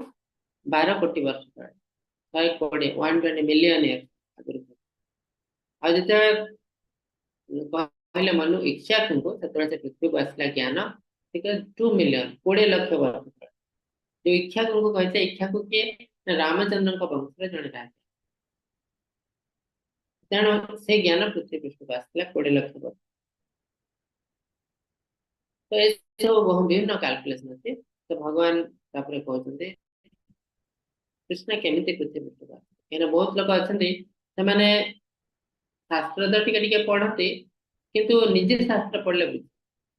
12 कोटी वर्ष तले 120 120 मिलियन ईयर आगुरी आज कहले मनु इच्छा तुमको से पृथ्वी को आसला ज्ञान ठीक है 2 मिलियन 20 लाख वर्ष तले जो इच्छा तुमको कहते इच्छा को किए रामचंद्र वंश जड़े राजा तेणु से ज्ञान पृथ्वी पृष्ठ को आसला 20 लाख वर्ष तो ये सब बहुत विभिन्न कैलकुलेशन अच्छे तो भगवान तापर कहते कृष्ण केमिति पृथ्वी पृष्ठ को कहीं बहुत लोग अच्छा से शास्त्र तो टिके पढ़ते किंतु निजे शास्त्र पढ़ले बुझे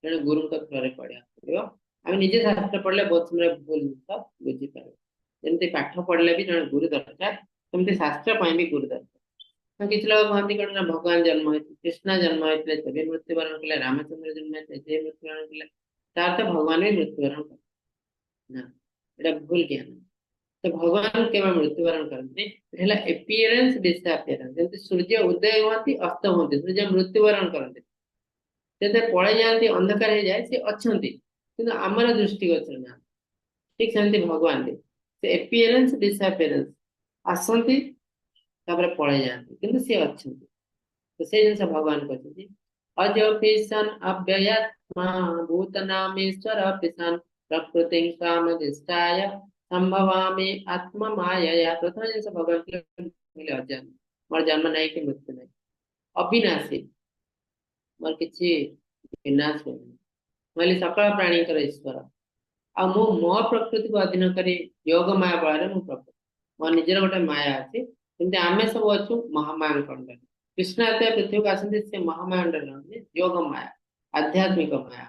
तेणु गुरु थ्रू पढ़ा पड़ो आम निजे शास्त्र पढ़ले बहुत समय भूल जिन बुझीपार जमी पाठ पढ़ले भी जन गुरु दरकार सेमती शास्त्र भी गुरु दरकार किसी लोग कहते कौन ना भगवान जन्म होते कृष्ण जन्म होते से मृत्युवरण कले रामचंद्र जन्म होते से मृत्युवरण कले तार तो भगवान भी मृत्युवरण कर भूल ज्ञान तो भगवान केवल मृत्युवरण करते एपियरेंस डिसअपियरेंस जैसे सूर्य उदय होती अस्त होती सूर्य मृत्युवरण करते जैसे पड़े जाती अंधकार हो जाए सी अच्छा कि आमर दृष्टिगोचर ना ठीक सेमती भगवान भी से एपियरेंस डिसअपियरेंस आसती पड़े जाती किंतु सी अच्छा तो से जिन भगवान कहते अजपिशन अव्ययात्मा भूतनामीश्वर पिशन प्रकृति कामधिष्ठाय संभवामि आत्मा माया प्रथम जिन भगवान के अजन्म मोर जन्म नहीं कि मृत्यु नहीं अविनाशी मोर किसी विनाश होनी मैं सकल प्राणी ईश्वर आ मो प्रकृति को अधीन कर योग माया बल प्रकृति मो निजर गोटे माया अच्छी जमी आम सब अच्छु महामाया अंडर कृष्ण एत पृथ्वी को आसती से महामाया अंडर योग माया आध्यात्मिक माया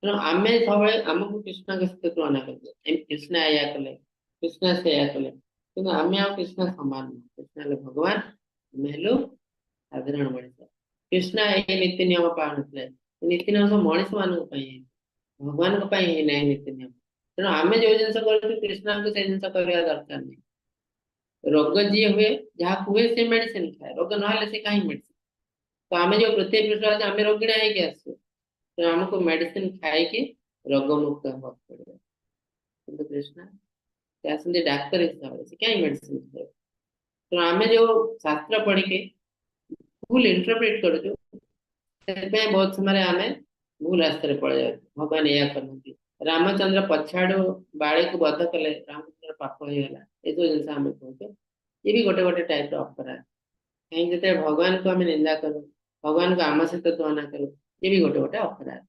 तेणु आम सब आमको कृष्ण के सहित तुलना करते कृष्ण या कले कृष्ण से या कले कि आम आ कृष्ण सामान कृष्ण भगवान आम हेलु साधारण मनीष कृष्ण ये नीति नियम पालन थे नीति नियम सब मनीष मान भगवान ना नीति नियम तेणु आम जो जिन कृष्ण को जिन करवा दरकार नहीं रोग जी हुए जहाँ हुए से मेडिसिन खाए रोग ना से कहीं मेडिसिन तो आम जो पृथ्वी पृष्ठ आम रोगिणा होगी आसू तो आमको मेडिसिन खाई रोग मुक्त हवा पड़े किंतु कृष्ण से आसती डाक्तर हिसाब से कहीं मेडिसिन खाए तो आम जो शास्त्र पढ़ के भूल इंटरप्रेट कर बहुत समय आम भूल रास्ते पड़ जाए भगवान या करते रामचंद्र पछाड़ू बाड़ी को बध कले रामचंद्र पाप हो गला ये सब जिन आम कहते ये भी गोटे गोटे टाइप अपराध कहीं जो भगवान को आम निंदा करूँ भगवान को आम सहित तुलना करूँ ये भी गोटे गोटे अपराध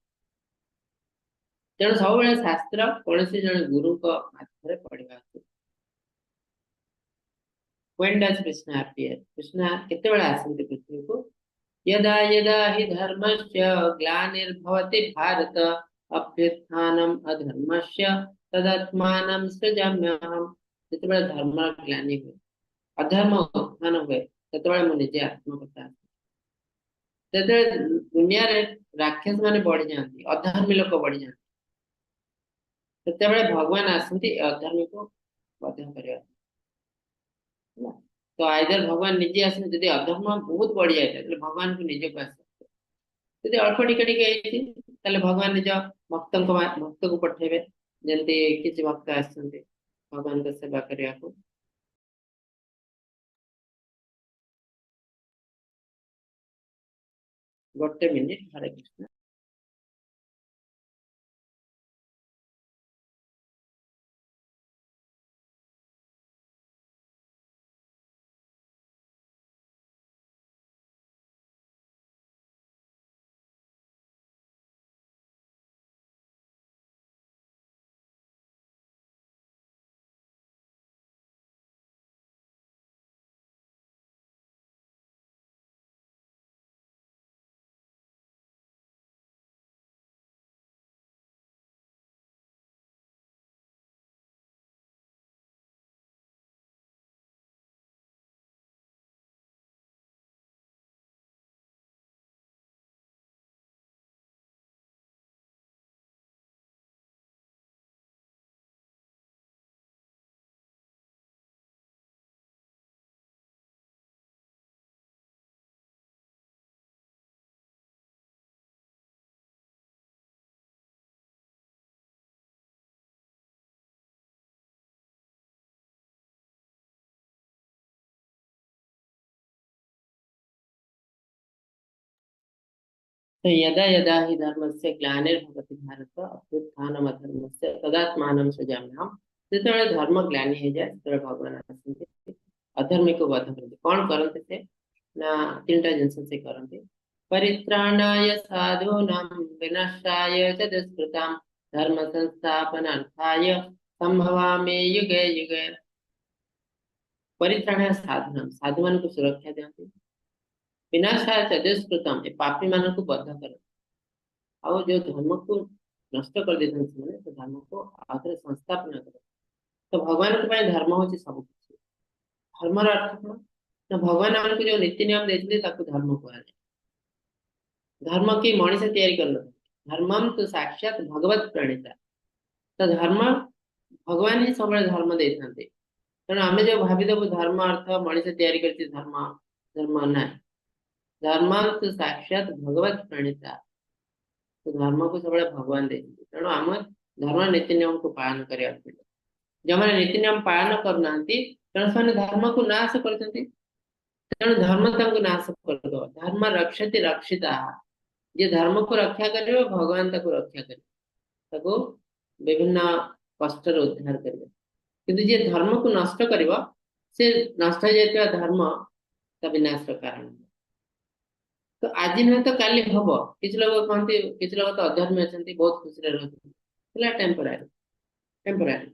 तेणु सब शास्त्र कौन जन गुरु माध्यम पढ़ा When does Krishna appear? Krishna केतेबेले आसन्ति पृथ्वी को यदा यदा हि धर्मस्य ग्लानिर्भवति भारत अभ्युत्थानम् अधर्मस्य तदात्मानं सृजाम्यहम् जेतेबेले धर्म ग्लानि हुए अधर्म उत्थान हुए सेतेबेले मु निजे आत्मकथा दुनिया रे राक्षस माने बढ़ जाती अधर्मी लोक बढ़ जाती सेतेबेले भगवान आसन्ति अधर्मी को वध करबा तो आइदर भगवान निजे आसने जदि अधर्म बहुत बढ़ जाए भगवान को निजे को आस जब अल्प टिके भगवान निज भक्त को पठेबे जमती किसी भक्त आसते भगवान का सेवा करने को गोटे मिनिट हरे कृष्ण तो यदा यदा हि धर्मस्य ग्लानिर्भवति भारत अभ्युत्थानमधर्मस्य तदात्मानं सृजाम्यहम्। ଯେତେବେଳେ ଧର୍ମ ଗ୍ଲାନି ହେଇଯାଏ ସେତେବେଳେ ଭଗବାନ ଆସନ୍ତି ଅଧର୍ମୀକୁ ବଧ କରନ୍ତି। କଣ କରନ୍ତି ସେ? ନା ତିନିଟା ଜିନିଷ ସେ କରନ୍ତି। ପରିତ୍ରାଣାୟ ସାଧୂନାଂ ବିନାଶାୟ च ଦୁଷ୍କୃତାଂ ଧର୍ମ ସଂସ୍ଥାପନାर्थाय संभवामि युगे युगे। परित्राणाय साधूनां साधु ମାନଙ୍କୁ ସୁରକ୍ଷା ଦିଅନ୍ତି। विनाशाय च दुष्कृतां ଏ ପାପୀ ମାନଙ୍କୁ ବଧ କରନ୍ତି। ଆଉ ଯୋଉ ଧର୍ମକୁ ନଷ୍ଟ କରିଦେଇଥାନ୍ତି ସେମାନେ ସେ ଧର୍ମକୁ ଆଉଥରେ ସଂସ୍ଥାପନ କରନ୍ତି। ତ ଭଗବାନଙ୍କ ପାଇଁ ଧର୍ମ ହଉଛି ସବୁ କିଛି। ଧର୍ମର ଅର୍ଥ କଣ? ନା ଭଗବାନ ଆମକୁ ଯୋଉ ନୀତି ନିୟମ ଦେଇଛନ୍ତି ତାକୁ ଧର୍ମ କୁହାଯାଏ। ଧର୍ମ କି ମଣିଷ ତିଆରି କରିନଥାନ୍ତି। ଧର୍ମମ୍ ତୁ ସାକ୍ଷାତ ଭଗବତ ପ୍रणीता। ତ ଧର୍ମ ଭଗବାନ ହିଁ ସବୁବେଳେ ଧର୍ମ ଦେଇଥାନ୍ତି। ତେଣୁ ଆମେ ଯୋଉ ଭାବିଦବୁ ଧର୍ମ ଅର୍ଥ ମଣିଷ ତିଆରି କରିଛି ଧର୍ମ, ଧର୍ମ ନାହିଁ। ଧର୍ମମ୍ ତୁ ସାକ୍ଷାତ ଭଗବତ ପ୍रणीता। ତ ଧର୍ମକୁ ସବୁବେଳେ ଭଗବାନ ଦେଇଛନ୍ତି। ତେଣୁ ଆମେ ଧର୍ମ ନୀତି ନିୟମକୁ ପାଳନ କରିବାକୁ ପଡିବ। ଯେଉଁମାନେ ନୀତି ନିୟମ ପାଳନ କରୁନାହାନ୍ତି ତେଣୁ ସେମାନେ ଧର୍ମକୁ ନାଶ କରୁଛନ୍ତି। ତେଣୁ ଧର୍ମ ତାଙ୍କୁ ନାଶ କରିଦବ। ଧର୍ମ ରକ୍ଷତି ରକ୍ଷିତା। ଯିଏ ଧର୍ମକୁ ରକ୍ଷା କରିବ ଭଗବାନ ତାକୁ ରକ୍ଷା କରିବେ, ତାକୁ ବିଭିନ୍ନ କଷ୍ଟରୁ ଉଦ୍ଧାର କରିବେ। କିନ୍ତୁ ଯିଏ ଧର୍ମକୁ ନଷ୍ଟ କରିବ ସେ ନଷ୍ଟ ହେଇଯାଇଥିବା ଧର୍ମ ତା ବିନାଶର କାରଣ। ତ ଆଜି ନୁହେଁ ତ କାଲି ହବ। କିଛି ଲୋକ କହନ୍ତି, କିଛି ଲୋକ ତ ଅଧର୍ମୀ ଅଛନ୍ତି ବହୁତ ଖୁସିରେ ରହୁଛନ୍ତି, ହେଲା ଟେମ୍ପରାରୀ ଟେମ୍ପରାରୀ।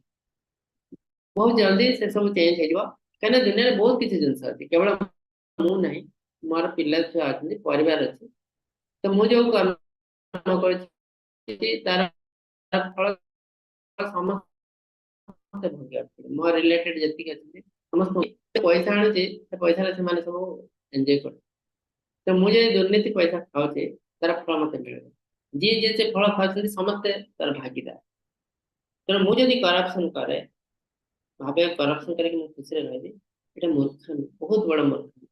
ବହୁତ ଜଲ୍ଦି ସେ ସବୁ ଚେଞ୍ଜ ହେଇଯିବ। କାହିଁକିନା ଦୁନିଆରେ ବହୁତ କିଛି ଜିନିଷ ଅଛି, କେବଳ ମୁଁ ନାହିଁ, ମୋର ପିଲା ଛୁଆ ଅଛନ୍ତି, ପରିବାର ଅଛି। ତ ମୁଁ ଯୋଉ କର୍ମ କରିଛି ତାର ଫଳ ସମସ୍ତେ ଭୋଗିବାକୁ ପଡିବ। ମୋ ରିଲେଟେଡ ଯେତିକି ଅଛନ୍ତି ସମସ୍ତେ ପଇସା ଆଣୁଛି ସେ ପଇସାରେ ସେମାନେ ସବୁ ଏନ୍ଜୟ କରୁଛନ୍ତି। ତ ମୁଁ ଯଦି ଦୁର୍ନୀତି ପଇସା ଖାଉଛି ତାର ଫଳ ମତେ ମିଳିବ। ଯିଏ ଯିଏ ସେ ଫଳ ଖାଉଛନ୍ତି ସମସ୍ତେ ତାର ଭାଗିଦାର। ତେଣୁ ମୁଁ ଯଦି କରପସନ କରେ, ଭାବେ କରପସନ କରିକି ମୁଁ ଖୁସିରେ ରହିବି, ଏଟା ମୂର୍ଖାମି, ବହୁତ ବଡ ମୂର୍ଖାମି।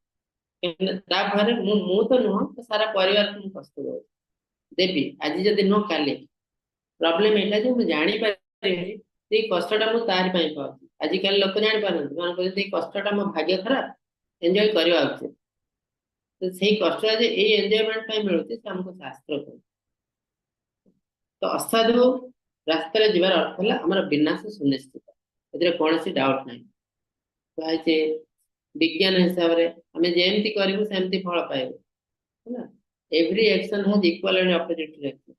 ତା ଫଳରେ ମୁଁ ତ ନୁହଁ ସାରା ପରିବାରକୁ ମୁଁ କଷ୍ଟ ଦଉଛି ଦେବି। ଆଜି ଯଦି ନୁହଁ କାଲି। ପ୍ରୋବ୍ଲେମ ଏଇଟା ଯେ ମୁଁ ଜାଣିପାରିବି ଏଇ କଷ୍ଟଟା ମୁଁ ତାରି ପାଇଁ ପାଉଛି। ଆଜିକାଲି ଲୋକ ଜାଣିପାରନ୍ତି, ସେମାନେ କହୁଛନ୍ତି ଏଇ କଷ୍ଟଟା ମୋ ଭାଗ୍ୟ ଖରାପ, ଏନ୍ଜୟ କରିବା ଉଚିତ। ତ ସେଇ କଷ୍ଟଟା ଯେ ଏଇ ଏନ୍ଜୟମେଣ୍ଟ ପାଇଁ ମିଳୁଛି ସେ ଆମକୁ ଶାସ୍ତ୍ର କହୁଛି। ତ ଅସାଧୁ ରାସ୍ତାରେ ଯିବାର ଅର୍ଥ ହେଲା ଆମର ବିନାଶ ସୁନିଶ୍ଚିତ, ଏଥିରେ କୌଣସି ଡାଉଟ ନାହିଁ। କୁହାଯାଇଛି ବିଜ୍ଞାନ ହିସାବରେ ଆମେ ଯେମିତି କରିବୁ ସେମିତି ଫଳ ପାଇବୁ, ହେଲା। Every action has equal and opposite reaction.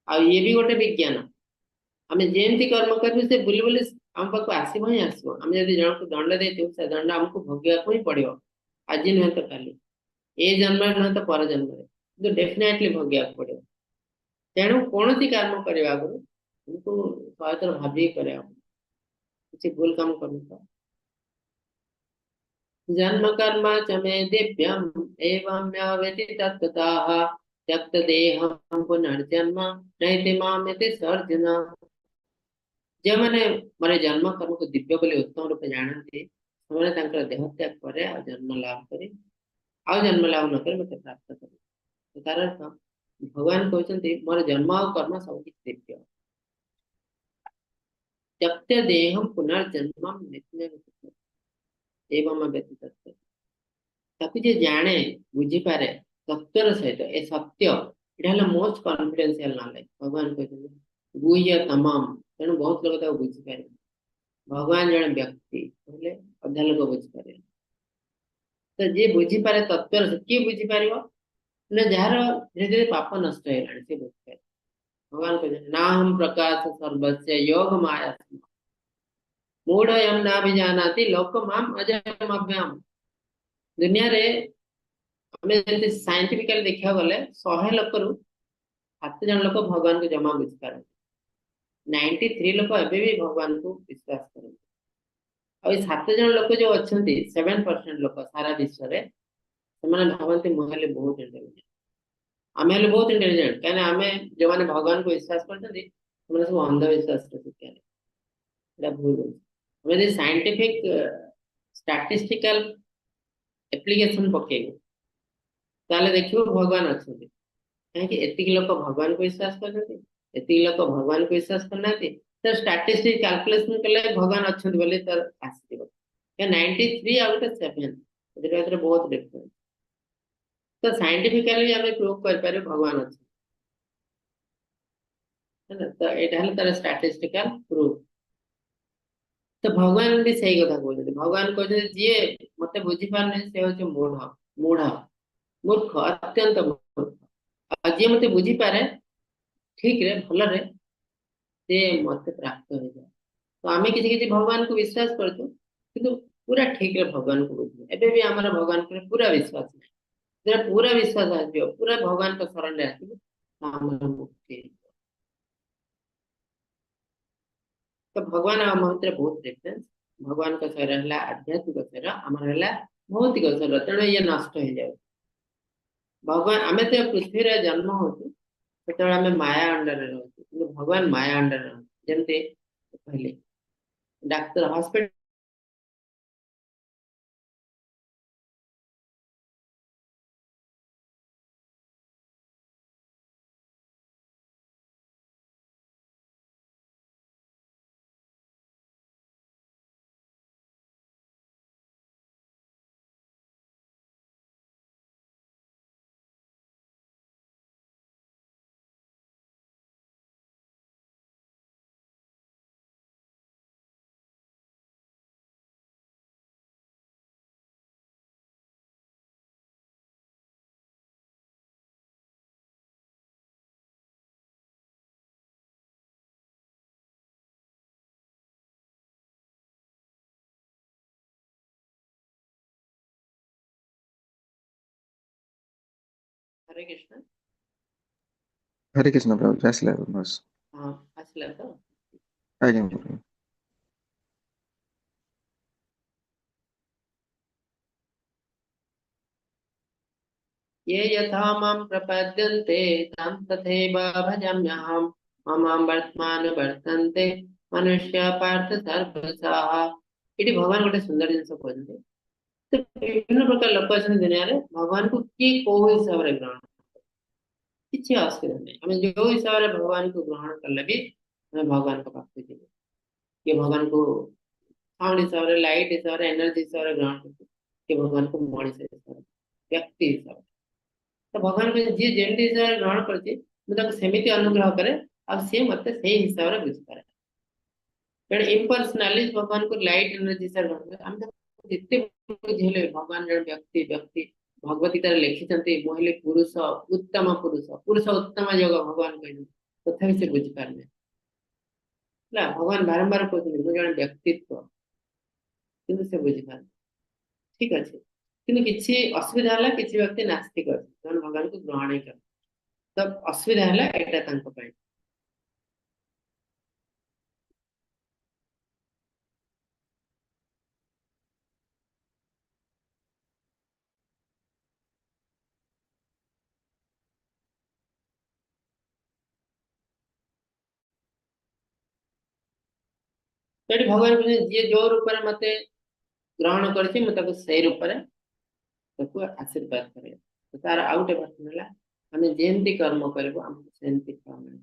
ଆଉ ଇଏ ବି ଗୋଟେ ବିଜ୍ଞାନ। ଆମେ ଯେମିତି କର୍ମ କରିବୁ ସେ ବୁଲି ବୁଲି ଆମ ପାଖକୁ ଆସିବ ହିଁ ଆସିବ। ଆମେ ଯଦି ଜଣକୁ ଦଣ୍ଡ ଦେଇଥିବୁ ସେ ଦଣ୍ଡ ଆମକୁ ଭୋଗିବାକୁ ହିଁ ପଡିବ, ଆଜି ନୁହେଁ ତ କାଲି, ଏ ଜନ୍ମରେ ନୁହେଁ ତ ପର ଜନ୍ମରେ, କିନ୍ତୁ ଡେଫିନେଟଲି ଭୋଗିବାକୁ ପଡିବ। ତେଣୁ କୌଣସି କାମ କରିବା ଆଗରୁ ଆମକୁ 100 ଥର ଭାବିକି କରିବାକୁ ପଡିବ, କିଛି ଭୁଲ କାମ କରୁନି ତ। जन्म कर्म च मे दिव्यम एवं व्यवति तत्त्वतः त्यक्त देहं पुनर्जन्म नैति मामेति सर्जन। ଯେଉଁମାନେ ମାନେ ଜନ୍ମ କର୍ମକୁ ଦିବ୍ୟ ବୋଲି ଉତ୍ତମ ରୂପେ ଜାଣନ୍ତି ସେମାନେ ତାଙ୍କର ଦେହ ତ୍ୟାଗ ପରେ ଆଉ ଜନ୍ମ ଲାଭ କରି ଆଉ ଜନ୍ମ ଲାଭ ନ କରି ମତେ ପ୍ରାପ୍ତ କରିବେ। ତାର ଅର୍ଥ ଭଗବାନ କହୁଛନ୍ତି ମୋର ଜନ୍ମ ଆଉ କର୍ମ ସବୁ କିଛି ଦିବ୍ୟ। त्यक्त देहं पुनर्जन्म एवं व्यतीत ତାକୁ ଯିଏ ଜାଣେ ବୁଝିପାରେ ତତ୍ଵର ସହିତ ଏ ସତ୍ୟ, ଏଟା ହେଲା ମୋଷ୍ଟ କନଫିଡେନ୍ସିଆଲ ନଲେଜ। ଭଗବାନ କହିଛନ୍ତି ଗୁହ୍ୟ ତମାମ। ତେଣୁ ବହୁତ ଲୋକ ତାକୁ ବୁଝିପାରିବେ। ଭଗବାନ ଜଣେ ବ୍ୟକ୍ତି କହିଲେ ଅଧା ଲୋକ ବୁଝିପାରିବେ। ତ ଯିଏ ବୁଝିପାରେ ତତ୍ଵର, କିଏ ବୁଝିପାରିବ ନା ଯାହାର ଧୀରେ ଧୀରେ ପାପ ନଷ୍ଟ ହେଇଗଲାଣି ସେ ବୁଝିପାରିବ। ଭଗବାନ କହିଛନ୍ତି ନାହଂ ପ୍ରକାଶ ସର୍ବସ୍ୟ ଯୋଗ ମାୟା ମୂଢୟଂ ନାଭିଜାନାତି ଲୋକ ମାମ ଅଜୟମ ଅଭ୍ୟାମ। ଦୁନିଆରେ ଆମେ ଯେମିତି ସାଇଣ୍ଟିଫିକାଲି ଦେଖିବାକୁ ଗଲେ 100 ଲୋକରୁ 7 ଜଣ ଲୋକ ଭଗବାନଙ୍କୁ ଜମା ବୁଝିପାରନ୍ତି। 93 ଲୋକ ଏବେ ବି ଭଗବାନଙ୍କୁ ବିଶ୍ୱାସ କରନ୍ତି। ଆଉ ଏଇ 7 ଜଣ ଲୋକ ଯୋଉ ଅଛନ୍ତି 7% ଲୋକ ସାରା ବିଶ୍ୱରେ, ସେମାନେ ଭାବନ୍ତି ମୁଁ ହେଲେ ବହୁତ ଇଣ୍ଟେଲିଜେଣ୍ଟ, ଆମେ ହେଲେ ବହୁତ ଇଣ୍ଟେଲିଜେଣ୍ଟ। କାହିଁକିନା ଆମେ ଯୋଉମାନେ ଭଗବାନଙ୍କୁ ବିଶ୍ୱାସ କରୁଛନ୍ତି ସେମାନେ ସବୁ ଅନ୍ଧବିଶ୍ୱାସର ଶିକାର। ଏଟା ଭୁଲ ହଉଛି। ଆମେ ଯଦି ସାଇଣ୍ଟିଫିକ ଷ୍ଟାଟିଷ୍ଟିକାଲ ଆପ୍ଲିକେସନ ପକେଇବୁ ତାହେଲେ ଦେଖିବୁ ଭଗବାନ ଅଛନ୍ତି। କାହିଁକି ଏତିକି ଲୋକ ଭଗବାନଙ୍କୁ ବିଶ୍ୱାସ କରୁଛନ୍ତି, ଏତିକି ଲୋକ ଭଗବାନଙ୍କୁ ବିଶ୍ୱାସ କରୁନାହାନ୍ତି। ତ ଷ୍ଟାଟିଷ୍ଟିକ କାଲକୁଲେସନ କଲେ ଭଗବାନ ଅଛନ୍ତି ବୋଲି ତାର ଆସିଯିବ। 93 ଆଉ ଗୋଟେ 7 ଏଥିରେ ବହୁତ ଡିଫରେନ୍ସ। तो साइंटिफिकली आम प्रूव कर भगवान अच्छे है ना। तो यहाँ तार स्टैटिस्टिकल प्रूफ। तो भगवान भी सही कथा कहते भगवान कहते जी मत बुझी पारे से हूँ मूढ़ मूढ़ मूर्ख अत्यंत मूर्ख जी मत बुझी पारे ठीक रे भल रे से मत प्राप्त हो जाए। तो आम किसी किसी भगवान को विश्वास करछु किंतु पूरा ठीक रे भगवान को बुझे एबे भी हमारा भगवान पर पूरा विश्वास नहीं। जब पूरा विश्वास आसो पूरा भगवान का शरण में आसो मुक्ति। तो भगवान आ मंत्र बहुत डिफरेंस। भगवान का शरीर है आध्यात्मिक शरीर आमर है भौतिक शरीर तेणु ये नष्ट हो जाए। भगवान आम तो पृथ्वी रे जन्म होचु तो आम माया अंडर रोचु भगवान माया अंडर जमते कहले डाक्तर हॉस्पिटल हरे कृष्ण। हरे कृष्ण प्रभु ଆସିଲା ବସ୍ हाँ आसला तो ଆଜ୍ଞା ପ୍ରଭୁ ये यथा मां प्रपद्यन्ते तां तथैव भजाम्यहम् ममां वर्तमान वर्तन्ते मनुष्य पार्थ सर्वसाः। ये भगवान गोटे सुंदर जिनस कहते। तो विभिन्न प्रकार लोक अच्छा दुनिया रे भगवान को किए कौ हिसाब से ग्रहण किसी असुविधा नहीं। आम जो हिसाब से भगवान को ग्रहण कले भी हमें भगवान का पाख जी किए भगवान को साउंड हिसाब से लाइट हिसाब से एनर्जी हिसाब से ग्रहण करते कि भगवान को मनीष हिसाब से व्यक्ति हिसाब से। तो भगवान को जी जमी हिसाब से ग्रहण करती अनुग्रह करे और सी मत से हिसाब से बुझीपारे। तेणु इम्पर्सनाली भगवान को लाइट एनर्जी हिसाब से ग्रहण आम जिते बुझेले भगवान जन व्यक्ति व्यक्ति भगवत गीता लिखिं मुहले पुरुष उत्तम पुरुष पुरुष उत्तम जग भगवान कह तथा से बुझीपारे ना। भगवान बारंबार कहते मुझे जन व्यक्तित्व किंतु से बुझीपारे ठीक अच्छे किंतु किसी असुविधा है किसी व्यक्ति नास्तिक अच्छे भगवान को ग्रहण ही कर तो असुविधा है एटा। तेणु भगवान कहते जी जो रूप में मत ग्रहण कर से रूप में आशीर्वाद करे। तो तार आउ गोटे प्रश्न है आम जमी कर्म करूँ आमको सेमती फल मिले।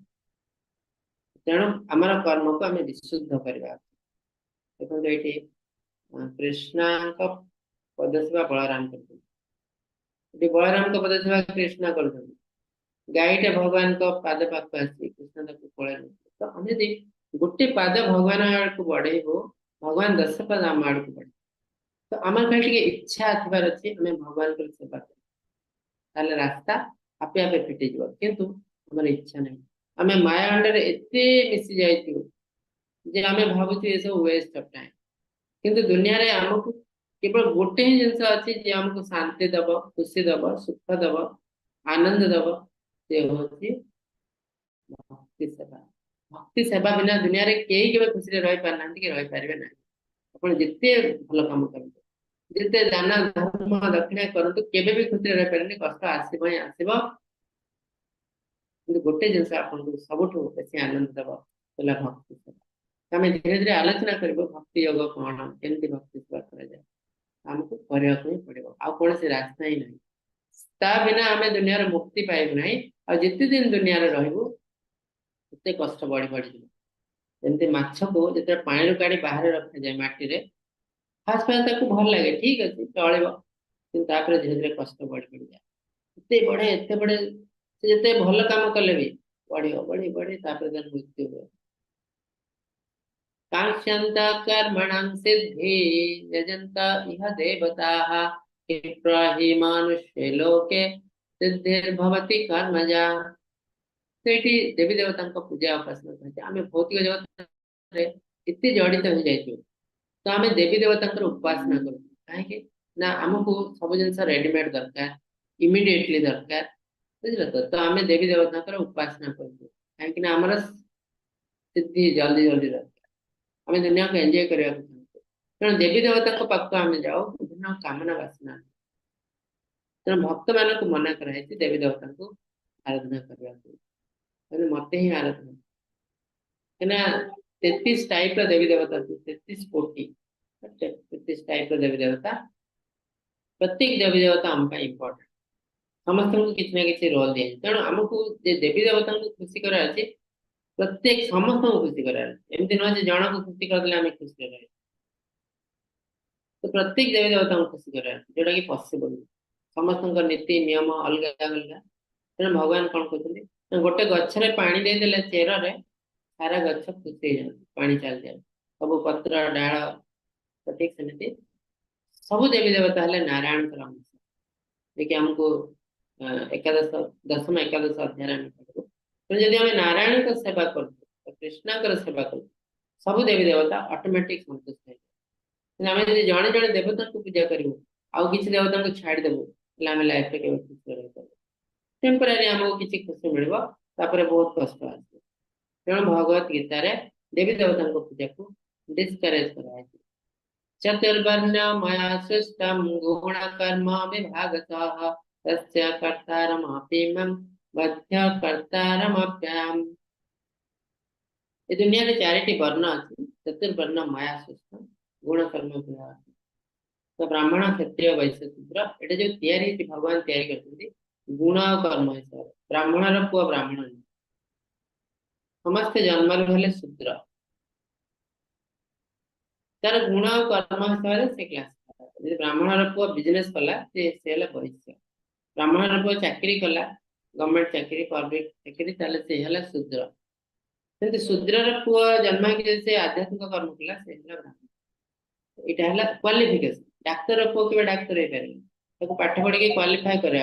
तेणु आमर कर्म को आम विशुद्ध करवा देखो ये कृष्णा पद सेवा बलराम कर बलराम पद सेवा कृष्णा कर गाईटे भगवान को पाद पाख आसी कृष्ण पड़े। तो हम यदि गोटे पाद भगवान आड़ को बढ़ेबो भगवान 10 पाद आम आड़ को बढ़े। तो आम कहीं इच्छा थी अच्छे आम भगवान को सेवा कर रास्ता आपे आपे फिटी जाव किंतु आम इच्छा नहीं आम माया अंडर एत मिसी जाइए आम भावुँ ये सब वेस्ट ऑफ टाइम किंतु दुनिया रे आमको केवल गोटे ही जिनस अच्छी जे आमको शांति दब खुशी दब सुख दब आनंद दब से हूँ भक्ति सेवा। भक्ति सेवा बिना दुनिया रे कई के खुशी रही पारना कि रही पारे ना। आप जिते भल कम करते जिते दान धर्म दक्षिणा करतु केबे भी खुशी रही पारे कष्ट आसब ही आसब कि गोटे जिनस आपको सबुठ बेसी आनंद दब भक्ति सेवा। आम धीरे धीरे आलोचना कर भक्ति योग कौन केमती भक्ति सेवा कराए आमको करने ही पड़ो आ कौन से रास्ता ही नहीं। ता बिना आम दुनिया मुक्ति पाइबू ना आ जिते दिन दुनिया रहू उते कष्ट बढ़ी बढ़ी जमी माछ को जो पानी काढ़ी बाहर रखा जाए मटी फास्ट फास्ट भल लगे ठीक अच्छे चलो कि धीरे धीरे कष्ट बढ़ी बढ़ी जाए एते बड़े से जते भल काम कले भी बढ़ी बढ़ी बढ़ी तापर जन मृत्यु हुए। कांक्षन्त कर्मणां सिद्धि यजन्त इह देवताः क्षिप्रा हि मानुष्ये लोके सिद्धिर्भवति कर्मजा। ସେଇଠି ଦେବୀ ଦେବତାଙ୍କ ପୂଜା ଉପାସନା କରାଯାଏ। ଆମେ ଭୌତିକ ଜଗତରେ ଏତେ ଜଡ଼ିତ ହେଇଯାଇଛୁ ତ ଆମେ ଦେବୀ ଦେବତାଙ୍କର ଉପାସନା କରୁଛୁ। କାହିଁକି ନା ଆମକୁ ସବୁ ଜିନିଷ ରେଡିମେଡ୍ ଦରକାର, ଇମିଡିଏଟଲି ଦରକାର, ବୁଝିଲ ତ? ତ ଆମେ ଦେବୀ ଦେବତାଙ୍କର ଉପାସନା କରୁଛୁ କାହିଁକି ନା ଆମର ସିଦ୍ଧି ଜଲ୍ଦି ଜଲ୍ଦି ଦରକାର, ଆମେ ଦୁନିଆକୁ ଏନ୍ଜୟ କରିବାକୁ ଚାହୁଁଛୁ। ତେଣୁ ଦେବୀ ଦେବତାଙ୍କ ପାଖକୁ ଆମେ ଯାଉ ବିଭିନ୍ନ କାମନା ବାସନା। ତେଣୁ ଭକ୍ତମାନଙ୍କୁ ମନା କରାଯାଇଛି ଦେବୀ ଦେବତାଙ୍କୁ ଆରାଧନା କରିବାକୁ, ମତେ ହିଁ ଆରାଧନା। କାହିଁକିନା 33 ଟାଇପର ଦେବୀ ଦେବତା, 33 କୋଟି 33 ଟାଇପର ଦେବୀ ଦେବତା। ପ୍ରତ୍ୟେକ ଦେବୀ ଦେବତା ଆମ ପାଇଁ ଇମ୍ପୋର୍ଟାଣ୍ଟ, ସମସ୍ତଙ୍କୁ କିଛି ନା କିଛି ରୋଲ ଦିଆଯାଇଛି। ତେଣୁ ଆମକୁ ଯେ ଦେବୀ ଦେବତାଙ୍କୁ ଖୁସି କରାର ଅଛି, ପ୍ରତ୍ୟେକ ସମସ୍ତଙ୍କୁ ଖୁସି କରାର ଅଛି। ଏମିତି ନୁହଁ ଯେ ଜଣକୁ ଖୁସି କରିଦେଲେ ଆମେ ଖୁସିରେ ରହିବା। ତ ପ୍ରତ୍ୟେକ ଦେବୀ ଦେବତାଙ୍କୁ ଖୁସି କରାର ଅଛି, ଯୋଉଟା କି ପସିବଲ। ସମସ୍ତଙ୍କ ନୀତି ନିୟମ ଅଲଗା ଅଲଗା। ତେଣୁ ଭଗବାନ କଣ କହୁଛନ୍ତି ନା ଗୋଟେ ଗଛରେ ପାଣି ଦେଇଦେଲେ ଚେରରେ ସାରା ଗଛ ଖୁସି ହେଇଯାଉଛି, ପାଣି ଚାଲିଯାଏ, ସବୁ ପତ୍ର ଡାଳ। ତ ଠିକ ସେମିତି ସବୁ ଦେବୀ ଦେବତା ହେଲେ ନାରାୟଣଙ୍କର ଅଂଶ। ଯେକି ଆମକୁ ଏକାଦଶ ଦଶମ ଏକାଦଶ ଅଧ୍ୟାୟରେ ଆମେ ପଢିବୁ। ତେଣୁ ଯଦି ଆମେ ନାରାୟଣଙ୍କ ସେବା କରୁଛୁ, କୃଷ୍ଣଙ୍କର ସେବା କରୁଛୁ, ସବୁ ଦେବୀ ଦେବତା ଅଟୋମେଟିକ ସନ୍ତୁଷ୍ଟ ହେଇଯିବେ। କିନ୍ତୁ ଆମେ ଯଦି ଜଣେ ଜଣେ ଦେବତାଙ୍କୁ ପୂଜା କରିବୁ ଆଉ କିଛି ଦେବତାଙ୍କୁ ଛାଡ଼ିଦେବୁ, ହେଲେ ଆମେ ଲାଇଫରେ କେବେ ଖୁସି ରହିପାରିବୁ। ଟେମ୍ପରାରୀ ଆମକୁ କିଛି ଖୁସି ମିଳିବ, ତାପରେ ବହୁତ କଷ୍ଟ ଆସିବ। ତେଣୁ ଭଗବତ ଗୀତାରେ ଦେବୀ ଦେବତାଙ୍କ ପୂଜାକୁ ଡିସ୍କରେଜ କରାଯାଇଛି। चतुर्वर्ण्य मया सृष्टं गुण कर्म विभागतः तस्य कर्तारमपि मम बद्ध कर्तारमप्यहम्। ए दुनिया रे चारिटी वर्ण अछि। चतुर्वर्ण मया सृष्टं गुण कर्म विभाग। तो ब्राह्मण क्षत्रिय वैश्य शूद्र एटा जो तयारी भगवान तयारी करछन्ती गुण और कर्म हिसाब। ब्राह्मण रो पुआ ब्राह्मण समस्त जन्म हेले शूद्र, तार गुण और कर्म हिसाब से क्लास। ब्राह्मण पुआ बिजनेस कला से वैश्य, ब्राह्मण पुआ चाकरी कला गवर्नमेंट चाकरी प्राइवेट चाकरी से शूद्र। सेमती शूद्र पुआ जन्म से आध्यात्मिक कर्म कला से ब्राह्मण। यहाँ क्वालिफिकेशन डाक्तर पुआ के डाक्तर हो पारे पाठ पढ़ी क्वालिफाई करा।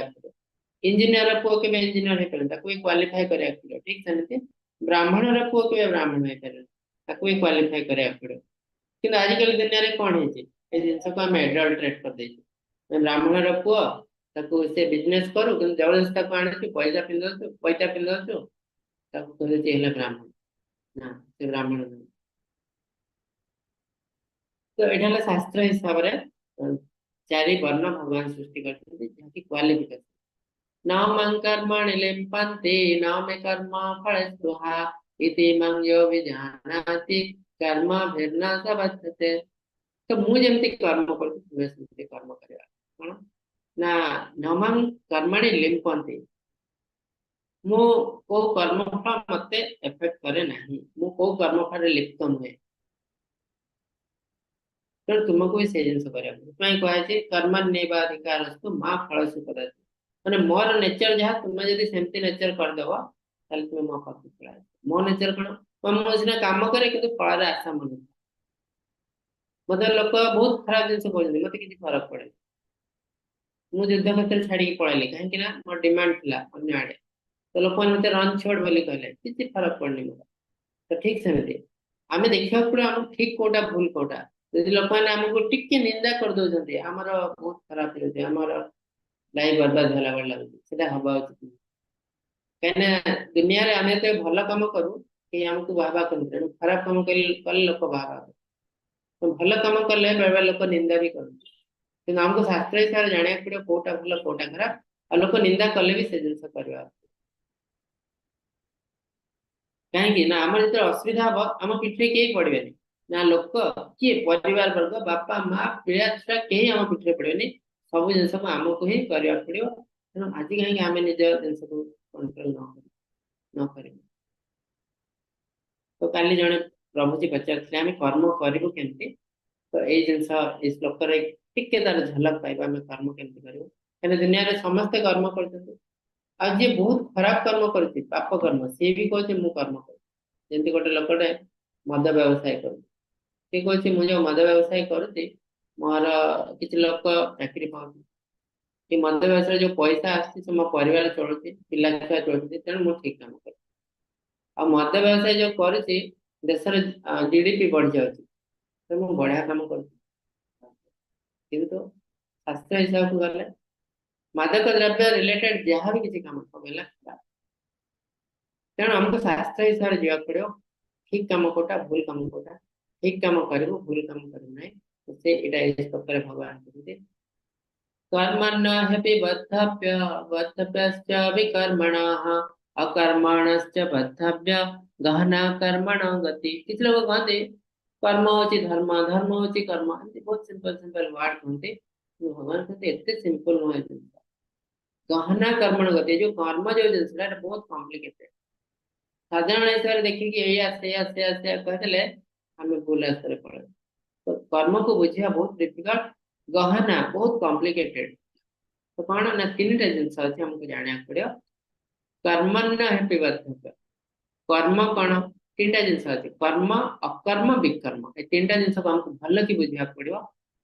इंजीनियर पुआ के इंजीनियर हो पारे क्वालिफाई करा। ठीक सेमती ब्राह्मण पुआ के ब्राह्मण हो पारे क्वालिफाई करा। कि आजिकल दुनिया रे कौन है जिनस को आम एडल्ट्रेट कर दे। ब्राह्मण पुआ से बिजनेस करू कि जबरदस्त आने पैसा पिंधु कहले ब्राह्मण ना से ब्राह्मण नहीं। तो यहाँ शास्त्र हिसाब से चारि वर्ण भगवान सृष्टि करते क्वालिफिकेशन न मं कर्मणि लिम्पन्ति न मे कर्म फल स्पृहा इति मं यो विजानाति कर्म भिन्न स बद्धते। तो मु जेमती कर्म करती तुम्हें सेमती कर्म करवा कोन ना न मं कर्मणि लिम्पन्ति मु को कर्म फल मते इफेक्ट करे नाही, मु को कर्म फल लिप्त नुहे। तेणु तुमको भी से जिन कहे कर्मण्येवाधिकारस्तु मां फलसु कदाचित्। माने मोर नेचर जहाँ तुम जब सेमती नेचर करदेव तुम मो पाख पड़ा। मो नेचर कौन मुझे सीना कम करे कि फल आशा मन मत लोक बहुत खराब जिन कहते मत कि फरक पड़े। मुझे युद्ध क्षेत्र छाड़ी पलैली कहीं मोर डिमांड था अन्य आड़े तो लोक मैंने रन छोड़ बोली कहले किसी फरक पड़नी मोर। तो ठीक सेमती आम देखा पड़े आम ठीक कौटा भूल कौटा। यदि लोक मैंने आमको टिके निंदा कर दौरान आमर बहुत खराब होमर लाइफ बर्बाद होला भल लगे हवा उचित कहीं दुनिया रे आम तो भल कम करूँ कि आमको बाबा कर खराब कम कले लोक बाबा तो भल कम कले बेले बेले लोक निंदा भी कर आमको शास्त्र हिसाब से जाना पड़े कौटा भल कौटा खराब आ लोक निंदा कले भी से जिन करवा कहीं ना आम जो असुविधा हम आम पिठे कहीं पड़े ना लोक किए परिवार वर्ग बापा माँ पिया छुआ कहीं आम पिठे पड़े सब जिन आमको ही करने पड़ो। तेणु आज कहीं आम निज जिन कंट्रोल न कर। तो काली जड़े प्रभुजी पचार आम कर्म करूँ केमती तो ये जिन श्लोक टिके तार झलक पाइबा आम कर्म केमती करूँ कहीं दुनिया रे समस्ते कर्म करते आज जे बहुत खराब कर्म करती पाप कर्म सी भी कहते मु कर्म कर जमी गोटे लोकटे मद व्यवसाय कर कहते मुझे मद व्यवसाय करुच्ची मोर किसी लोक चाकरी पाऊँ कि मद व्यवसाय जो पैसा आसती से मो परिवार चलुची पिला छुआ चलुची तेणु मु ठीक काम कर आ मद व्यवसाय जो करुच्ची देशर जीडीपी बढ़ जाऊँगी तो मु बढ़िया काम कर किंतु शास्त्र हिसाब को गले मादक द्रव्य रिलेटेड जहाँ भी किसी काम पकड़ा तेणु हमको शास्त्र हिसाब से जावाक पड़ो ठीक काम कोटा भूल काम कोटा ठीक काम करू भूल काम करू ना तो से इटा इस प्रकार भगवान कहते कर्मण्य हेपि बद्धव्य बद्धव्यश्च विकर्मणः अकर्मणश्च बद्धव्य गहना कर्मण गति किसी लोग कहते कर्म होची धर्म धर्म होची कर्म एमती बहुत सिंपल सिंपल वर्ड कहते भगवान कहते एते सिंपल नुहे गहना कर्मण गति जो कर्म जो जिनसा बहुत कॉम्प्लिकेटेड साधारण हिसाब से देखिए ये कहते आम भूल रास्ते पड़े तो कर्म को बुझा बहुत डिफिकल्ट गहना बहुत कॉम्प्लिकेटेड तो कौन ना तीन टा जिनस अच्छे हमको जाना पड़ो कर्मण्य हेपि बद्धव्य कर्म कौन तीन टा जिनस अच्छे कर्म अकर्म विकर्म ये तीन टा जिनस को हमको भल कि बुझा पड़ो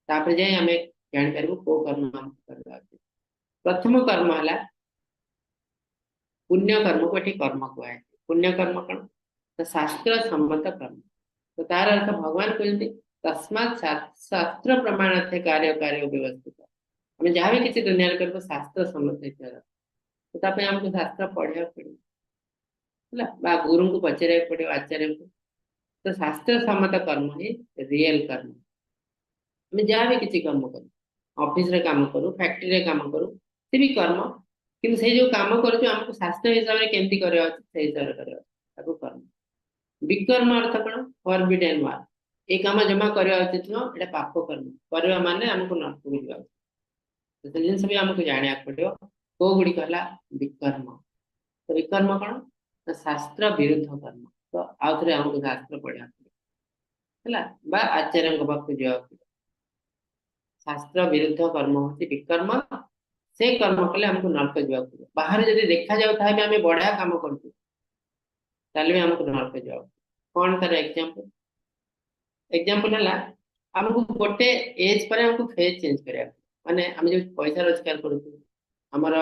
तापर जाए आम जापर को कर्म हमको करवा प्रथम कर्म है पुण्य कर्म को कर्म कहुए पुण्य कर्म कौन तो शास्त्र सम्मत कर्म तो तार अर्थ भगवान कहते तस्मात् शास्त्र प्रमाण थे कार्य कार्य व्यवस्थित हमें जहाँ भी किसी दुनिया कर शास्त्र सम्मत तो तापे हमको शास्त्र पढ़ा पड़ो गुरु को पचारे पड़ो आचार्य को तो शास्त्र सम्मत कर्म ही रियल कर्म हमें जहाँ भी किसी कर्म करूँ ऑफिस रे काम करूँ फैक्ट्री रे काम करूँ से भी कर्म किंतु से जो काम करूँ हमको शास्त्र हिसाब से केमती करवा से हिसाब से करवा कर्म विकर्म अर्थ कौन फॉरबिडन वार ये काम जमा करवा उचित नुह एटा पाप कर्म करवा माने हमको नरक को जावा तो से जिन भी हमको जानिया पड़ो को गुडी कहला विकर्म तो विकर्म कौन तो शास्त्र विरुद्ध कर्म तो आउथरे हमको शास्त्र पढ़ा हला बा आचार्य को पाख जावा शास्त्र विरुद्ध कर्म होती विकर्म से कर्म कले हमको नरक जावा बाहर जदि देखा जाऊ था आम बढ़िया काम करते ताले हमको नरक जावा कौन तार एग्जांपल एग्जांपल है हमको गोटे एज पर हमको फेज चेंज करिया माने हम जो पैसा रोजगार करू हमर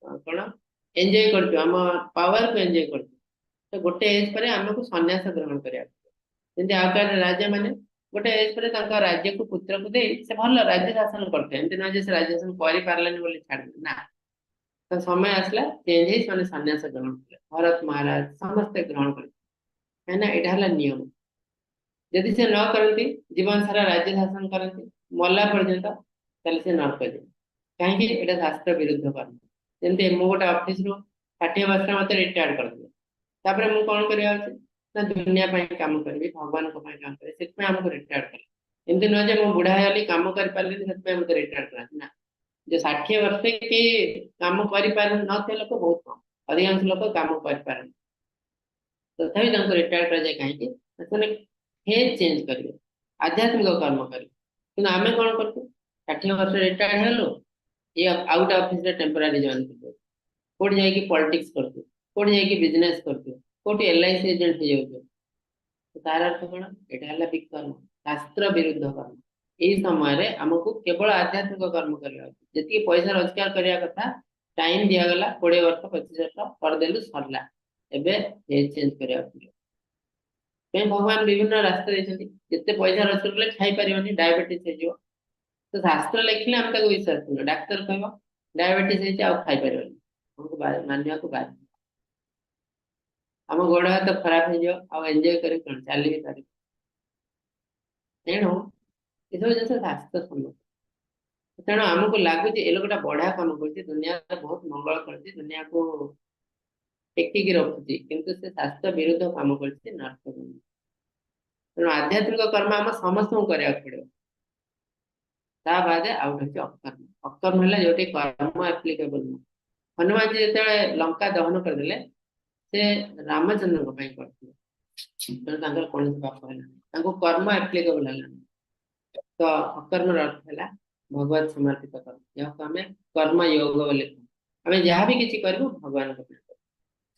कोन एंजॉय करतो हम पावर को एंजॉय करतो तो गोटे एज पर हमको सन्यास ग्रहण करिया जंती आकार राजा माने गोटे एज पर तांका राज्य को पुत्र को दे से भल राज्य शासन करते एंती ना जे से राज्य शासन करि पारलानी बोली छाड़ ना तो समय आसला चेंज ही माने सन्यास ग्रहण करे भरत महाराज समस्त ग्रहण करे है ना एटा हला नियम यदि से न करती जीवन सारा राज्य शासन करती मरला पर्यंत ताले से नरक जाए कहीं एटा शास्त्र विरुद्ध कर्म जमती मु गोटे ऑफिस रु 60 वर्ष मत रिटायर्ड कर दिए तापर मु कोन करिया ना दुनिया पाई काम करबी भगवान को पाई काम करे सेत में हमको रिटायर्ड कर एमती न जे मु बुढ़ा हेली काम कर पारली सेत में मते रिटायर्ड करा ना जे 60 वर्ष के काम करि पार न थे लोक बहुत कम अधिकांश लोक काम कर पार तथापि तांको रिटायर्ड कर जाए कहीं कि फेज चेंज करेंगे आध्यात्मिक कर्म करेंगे कि आम कौन करते 60 वर्ष रिटायर्ड हेलो ये आउट ऑफिस टेम्पररी जॉइन करते कोटी जाइए पॉलिटिक्स करते कोटी जाइए बिजनेस करते कोटी एलआईसी एजेंट हो जाते तो तार अर्थ कौन यहाँ विकर्म शास्त्र विरुद्ध कर्म यही समय आमको केवल आध्यात्मिक कर्म करवा जी पैसा रोजगार करने कथा टाइम दिगला 20 वर्ष 25 वर्ष करदेलु सरला एवं चेंज करवा भगवान विभिन्न रास्ता देते जिते पैसा रोजगार कले खाई पारे डायबिटीज हो तो शास्त्र लिखले आम विश्वास कर डाक्तर कह डायबिटीज खाई पारे हमको मानवा को बाध्य आम गोड़ हाथ खराब हो एंजॉय कर चली भी पार तेणु ये सब जिन शास्त्र सम्मत तेणु आमको लगुच ये लोग बढ़िया काम कर दुनिया बहुत मंगल कर दुनिया को टेकिक रखुची किंतु से शास्त्र विरुद्ध काम कर तेणु आध्यात्मिक कर्म आम समस्त करने पड़ो बाद आउट हूँ अकर्म अकर्म है जो कर्म एप्लिकेबल नुह हनुमान जी जो लंका दहन करदे से रामचंद्र करते कौन पाप है कर्म एप्लिकेबल है तो अकर्म अर्थ है भगवत समर्पित कर्म जहाँ आम कर्म योग बोले आम जहाँ भी किसी करूँ भगवान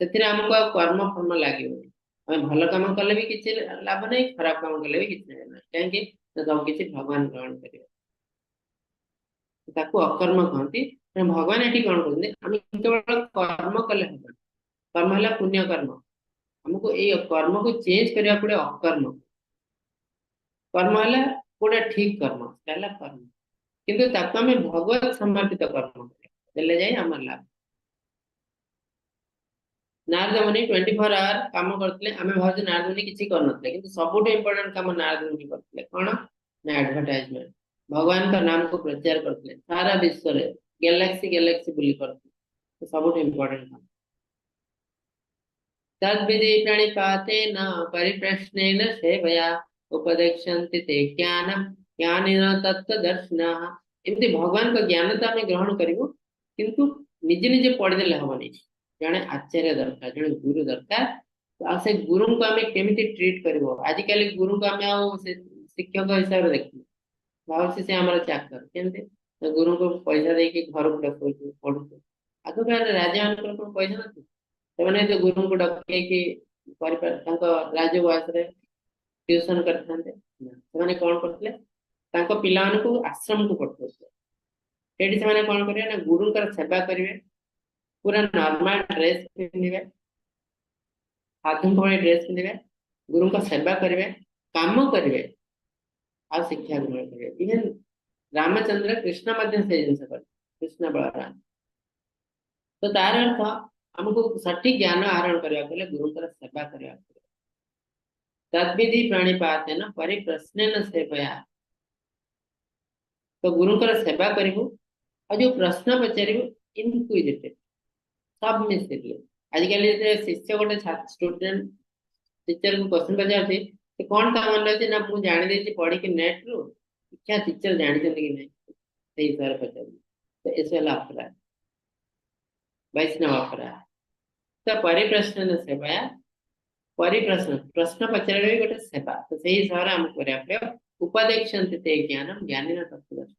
से आमको आ कर्म फर्म लगे आम भल कम कले भी किसी लाभ नहीं खराब कम कले भी किसी लाभ ना कहीं सब किसी भगवान ग्रहण कर अकर्म कहती भगवान ये कौन कहते आम केवल कर्म कले हम कर्म है पुण्य कर्म हमको ये कर्म को चेंज करने पड़े अकर्म कर्म है गोटे ठीक कर्म है कर्म किंतु ताको आम भगवत समर्पित कर्म देले जाए आम लाभ नारद मुनि 24 आवर काम करते आम भाव नारद मुनि किसी करते कि सब इम्पोर्टाट कम नारद मुनि करते कौन ना एडवर्टाइजमेंट भगवान का नाम को प्रचार करते सारा विश्व रे गैलेक्सी गैलेक्सी बुली करते सब इम्पोर्टाट काम तद्विधि प्रणिपातेन परिप्रश्नेन सेवया उपदेक्षन्ति ते ज्ञानम ज्ञानेन तत्त्वदर्शिनः एमती भगवान का ज्ञान तो आम ग्रहण करूँ किंतु निजे निजे पढ़ीदे हेनी जड़े आचार्य दरकार जड़े गुरु दरकार तो से गुरु को आम केमी ट्रीट कर आजिकल गुरु को आम शिक्षक हिसाब से देख भाव से आम चाकर केमती गुरु को पैसा देके घर को डकू पढ़ू आग काल राजा मान पैसा ना ସେମାନେ ତ ଗୁରୁଙ୍କୁ ଡକେଇକି ରାଜଉଆସରେ ଟ୍ୟୁସନ କରିଥାନ୍ତେ ସେମାନେ କଣ କରୁଥିଲେ ତାଙ୍କ ପିଲାମାନଙ୍କୁ ଆଶ୍ରମକୁ ପଠଉଥିଲେ ସେଠି ସେମାନେ କଣ କରିବେ ନା ଗୁରୁଙ୍କର ସେବା କରିବେ पूरा नॉर्मल ड्रेस पिंधिबे साधु भली ड्रेस पिंधिबे गुरु का सेवा करेंगे काम करेंगे आ शिक्षा ग्रहण करेंगे इवन रामचंद्र कृष्ण मध्य से जिनस कर कृष्ण बलराम तो तार अर्थ हमको सठिक ज्ञान आहरण करने गुरु सेवा करने तद्विधि प्रणिपातेन परिप्रश्नेन सेवया तो गुरुकर सेवा करू और जो प्रश्न पचारू इनक्विजिटिव सबमिसिवली आजिकल शिष्य गोटे स्टूडेंट टीचर को क्वेश्चन पचार कौन काम मन ना मुझे जानी पढ़ी नेट रु क्या टीचर जानते कि नहीं पचार तो ऐसे अपराध वैष्णव अपराध तो परिप्रश्न सेवा परिप्रश्न प्रश्न पचार भी गोटे सेवा तो सही हिसाब से आम कर उपदेक्षन्ति ते ज्ञानम ज्ञानी तत्वदर्शी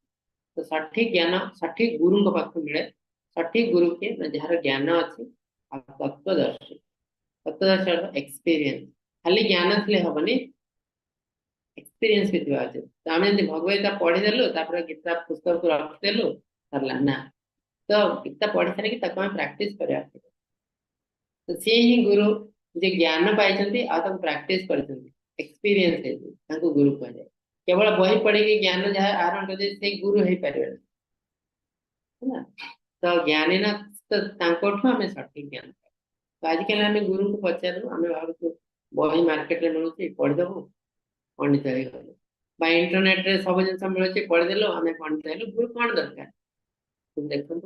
तो सठिक ज्ञान सठिक गुरु पाख मिले सठिक गुरु के जार ज्ञान अच्छी तत्वदर्शी तत्वदर्शी एक्सपीरियंस खाली ज्ञान थे हेनी एक्सपीरियंस भी थी तो आम जब भगवत पढ़ीदेलु गीता पुस्तक को रखिदेलु सरला ना तो गीता पढ़ी सारे प्राक्टिस करवा तो सी ही गुरु जे ज्ञान पाई प्राक्टिस कर एक्सपीरियंस गुरु कह जाए केवल बही पढ़ी ज्ञान जहाँ आहरण कर गुरु हो पारे है तो ज्ञानी ना तो आम सठिक ज्ञान तो आजिकल आम गुरु को पचारू आम भाव बही मार्केट में मिलूँ पढ़ीदेव पंडित हो इंटरनेट रे सब जिन मिलूँ पढ़ीदेलु आम पंडित हेलु गुरु कौन दरकार देखो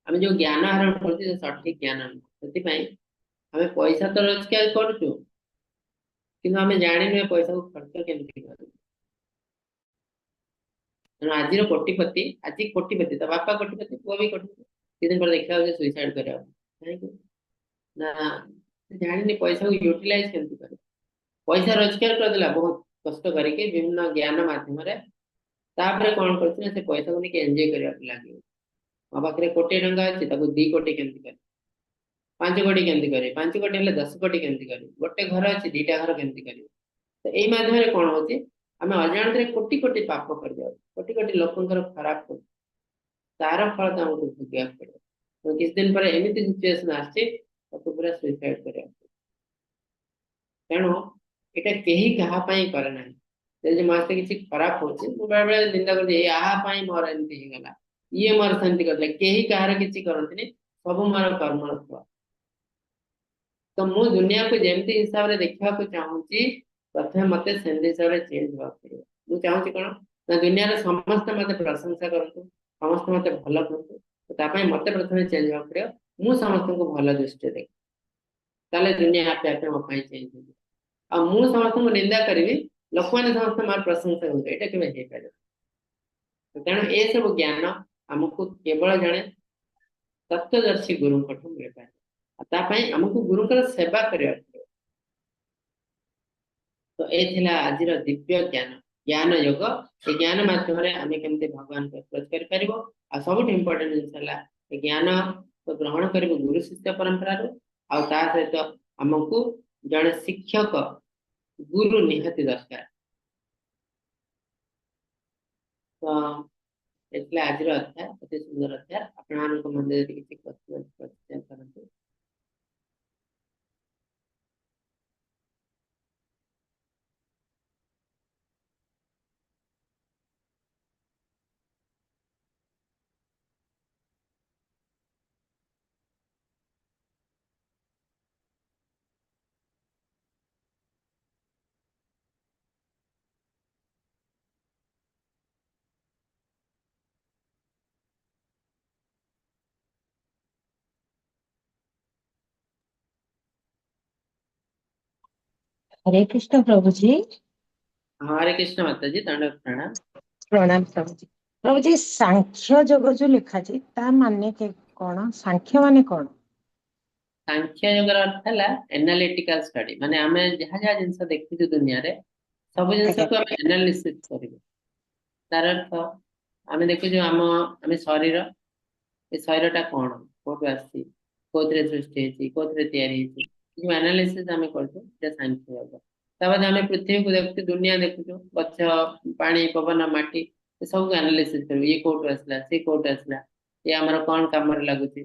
आम जो ज्ञान आहरण कर सठिक ज्ञान से आम पैसा तो रोजगार करुचु कि आम जानी पैसा को खर्च केमती कर आज कोटिपति आज कोटिपति तो बापा कोटिपति पुआ भी कोटिपति किदिन पर देखा सुइसाइड कर जानी पैसा को यूटिलाइज केमती कर पैसा रोजगार करदेला बहुत कष्ट करके विभिन्न ज्ञान माध्यम कौन कर पैसा को लेकिन एंजॉय करने लगे मो पाखे कोटी टंका अच्छी 2 कोटी केमती कर 5 कोटी केमती करे 5 कोटी 10 कोटी केमती करे गोटे घर अच्छी 2टा घर केमती करे तो यही माध्यम कौन हो आम अजाणत कोटी कोटी पाप कर कोटी कोटी लोक खराब कर तार फल तो आमको भोगा पड़े तो किस दिन पर एमती सिचुएशन आसी पूरा सुइसाइड कर तेणु यहाँ कहीं क्या करे ना मत किसी खराब हो बेले बेले निंदा कर मोर एमती होगा ये मोर सेमती कर कहीं कहार किसी करते सब मोर कर्म फल तो मु दुनिया को जमती हिसाब से देखा चाहूँगी प्रथम मत से हिसाब से चेंज होगा मुझे चाहूँगी कौन ना दुनिया समस्त मत प्रशंसा करूँ समस्त मत भल करूँ तो मत प्रथम चेंज होगा पड़े मुझ समस्त को भल दृष्टि देख ताले दुनिया आपे आपे मो चेंज हो मुझ समस्त को निंदा करी लोक मैंने समस्त मोर प्रशंसा करेंगे यहाँ केवे हो पारे तेणु ये सब ज्ञान आमको केवल जड़े तत्वदर्शी गुरु मिल पाए आमको गुरुकर सेवा करने तो ये आज दिव्य ज्ञान ज्ञान योग ए ज्ञान माध्यम आम केमती भगवान को अप्रोच कर सब इम्पोर्टेंट जिन ज्ञान ग्रहण कर गुरु शिष्य परंपरा सहित आमको जड़े शिक्षक गुरु निहाती दरकार तो इसलिए आज अध्याय अति सुंदर अध्याय अपना मन किसी क्वेश्चन करते हरे कृष्ण प्रभु जी। हरे कृष्ण माता जी दंडवत प्रणाम। प्रणाम प्रभु जी। प्रभु जी सांख्य योग जो लिखा जी ता माने के कौन सांख्य माने कौन? सांख्य योग अर्थ है एनालिटिकल स्टडी माने आमे जहाँ जहाँ जिनस देखु दुनिया रे सब जिनस को आमे एनालिसिस करिवे तार अर्थ आमे देखु आम आमे शरीर ए शरीरटा कौन कोठु आसी कोथरे सृष्टि हेची कोथरे तयारी हेची जो एनालिसिस आमे करतो जे सांख्य योग तब आमे पृथ्वी को देखु दुनिया देखु गछ पानी पवन माटी ए सब एनालिसिस करू ये कोठु आसला से कोठु आसला ये हमर कोन काम रे लागुची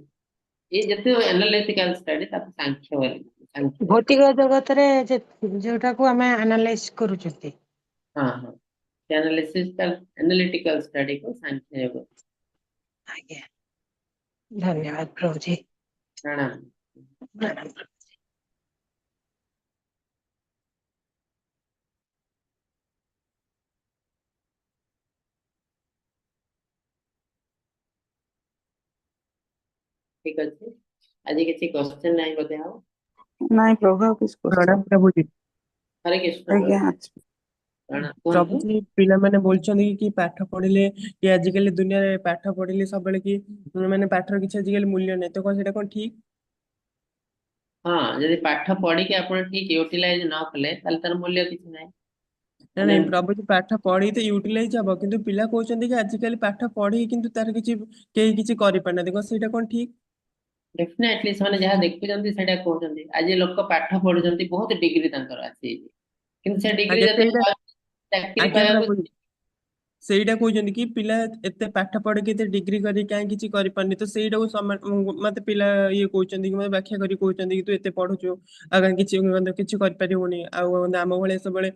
ये जते एनालिटिकल स्टडी ताको सांख्य बोली सांख्य भौतिक जगत रे जोटा को हमें एनालाइज करूचते। हाँ हाँ एनालिसिस एनालिटिकल स्टडी को सांख्य योग आज्ञा धन्यवाद प्रभु जी। प्रणाम। प्रणाम। ठीक अच्छे आज किसी क्वेश्चन नहीं बोधे आओ ନାଇଁ ପ୍ରଭୁ ଆଉ କିଛି question प्रणाम प्रभु जी। हरे कृष्ण ଆଜ୍ଞା ଅଛି। प्रणाम प्रभु कुहतु जी पिला माने बोलछन्ती कि पाठ पढ़िले कि आजिकल दुनिया रे पाठ पढ़िले सब बेले कि माने पाठर किछ आजिकल मूल्य नै तो कोन सेटा कोन ठीक? हाँ यदि पाठ पढ़ी के आपण ठीक यूटिलाइज न कले ताल तार मूल्य किछ नै ना माने नहीं प्रभु जी पाठ पढ़ी तो यूटिलाइज हबो किंतु पिला कहउछन्ती कि आजिकल पाठ पढ़ी किंतु तार किछ केही किछ करि पाना देखो सेटा कोन ठीक? डेफिनेटली से जहाँ देखुଛନ୍ତି सेटा कहउଛନ୍ତି आज लोक पाठ पढुଛନ୍ତି बहुत डिग्री तांकर आसी किंतु से डिग्री आगे जते सेटा चाकरी आज्ञा पाया प्रभु जी ସେଇଟା କହୁଛନ୍ତି କି ପିଲା ଏତେ ପାଠ ପଢିକି ଏତେ ଡିଗ୍ରୀ କରି କାହିଁ କିଛି କରିପାରୁନି ତ ସେଇଟାକୁ ମତେ ପିଲା ଇଏ କହୁଛନ୍ତି କି ମତେ ବ୍ୟାଖ୍ୟା କରି କହୁଛନ୍ତି କି ତୁ ଏତେ ପଢୁଛୁ ଆଉ କାହିଁ କିଛି କିଛି କରିପାରିବୁନି ଆଉ ଆମ ଭଳିଆ ସବୁବେଳେ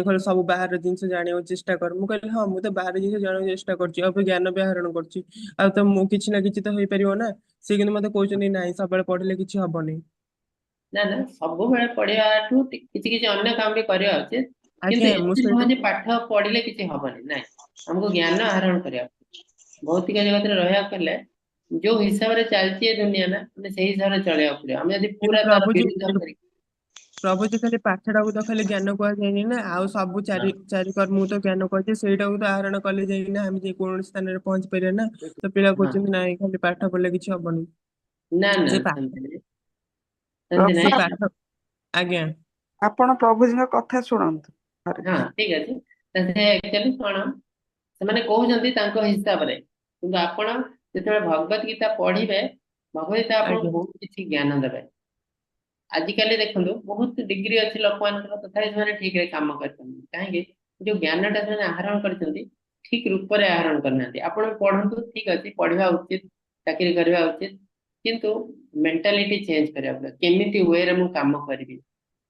ଖାଲି ସବୁ ବାହାର ଜିନିଷ ଜାଣିବାକୁ ଚେଷ୍ଟା କର ମୁଁ କହିଲି ହଁ ମୁଁ ତ ବାହାର ଜିନିଷ ଜାଣିବାକୁ ଚେଷ୍ଟା କରୁଛି ଆଉ ଜ୍ଞାନ ବି ଆହରଣ କରୁଛି ଆଉ ତ ମୁଁ କିଛି ନା କିଛି ତ ହେଇପାରିବ ନା ସେ କିନ୍ତୁ ମତେ କହୁଛନ୍ତି ନାଇଁ ସବୁବେଳେ ପଢିଲେ କିଛି ହବନି। ना ना सब बेले पढ़ियाठू किसी किसी अन्य काम भी करिया उचित किंतु ଆଜ୍ଞା ମୁଁ एमती नुह ସେଇଟା जे पाठ पढ़िले किसी हबनी नाइ हमको ज्ञान आहरण करिया भौतिक जगत रे रहया कले जो हिसाब रे चलती है दुनिया ना माने सही हिसाब रे चलिया पड़े हम यदि କିନ୍ତୁ पूरा तार विरुद्ध करी ପ୍ରଭୁ ଯେ ଖାଲି ପାଠଟାକୁ ତ ଖାଲି ଜ୍ଞାନ କୁହାଯାଇନି ନା ଆଉ ସବୁ हाँ ଚାରି କର୍ମକୁ ତ ଜ୍ଞାନ କୁହାଯାଏ ସେଇଟାକୁ ତ ଆହରଣ କଲେ ଯାଇକିନା ଆମେ ଯେ କୌଣସି ସ୍ଥାନରେ ପହଞ୍ଚି ପାରିବା ନା ତ ପିଲା हाँ କହୁଛନ୍ତି ନାଇଁ ଖାଲି ପାଠ ପଢିଲେ କିଛି हबନି ना ना ସେ सेमती नहीं सेमती ପ୍ରଭୁ ସେ नहीं ପାଠ ଆଜ୍ଞା ଆପଣ ପ୍ରଭୁଜୀଙ୍କ କଥା ଶୁଣନ୍ତୁ। ହରେ हाँ ठीक अच्छे से एक्चुअली कौन से माने कहउଛନ୍ତି तांको हिसाब रे किंतु आपण जेते भगवत गीता पढ़िबे भगवत गीता आपण ଆଜ୍ଞା बहुत किछि ज्ञान देबे आजिकल देखो बहुत डिग्री अच्छी लोक मान तथा ठीक रे काम कहीं जो ज्ञान टा से आहरण कर ठीक रूप से आहरण करना आपण पढ़ु ठीक अच्छे पढ़ा उचित चाकरी करवा उचित किंतु मेंटालिटी चेंज करा पड़े केमिति वे रे मु काम करी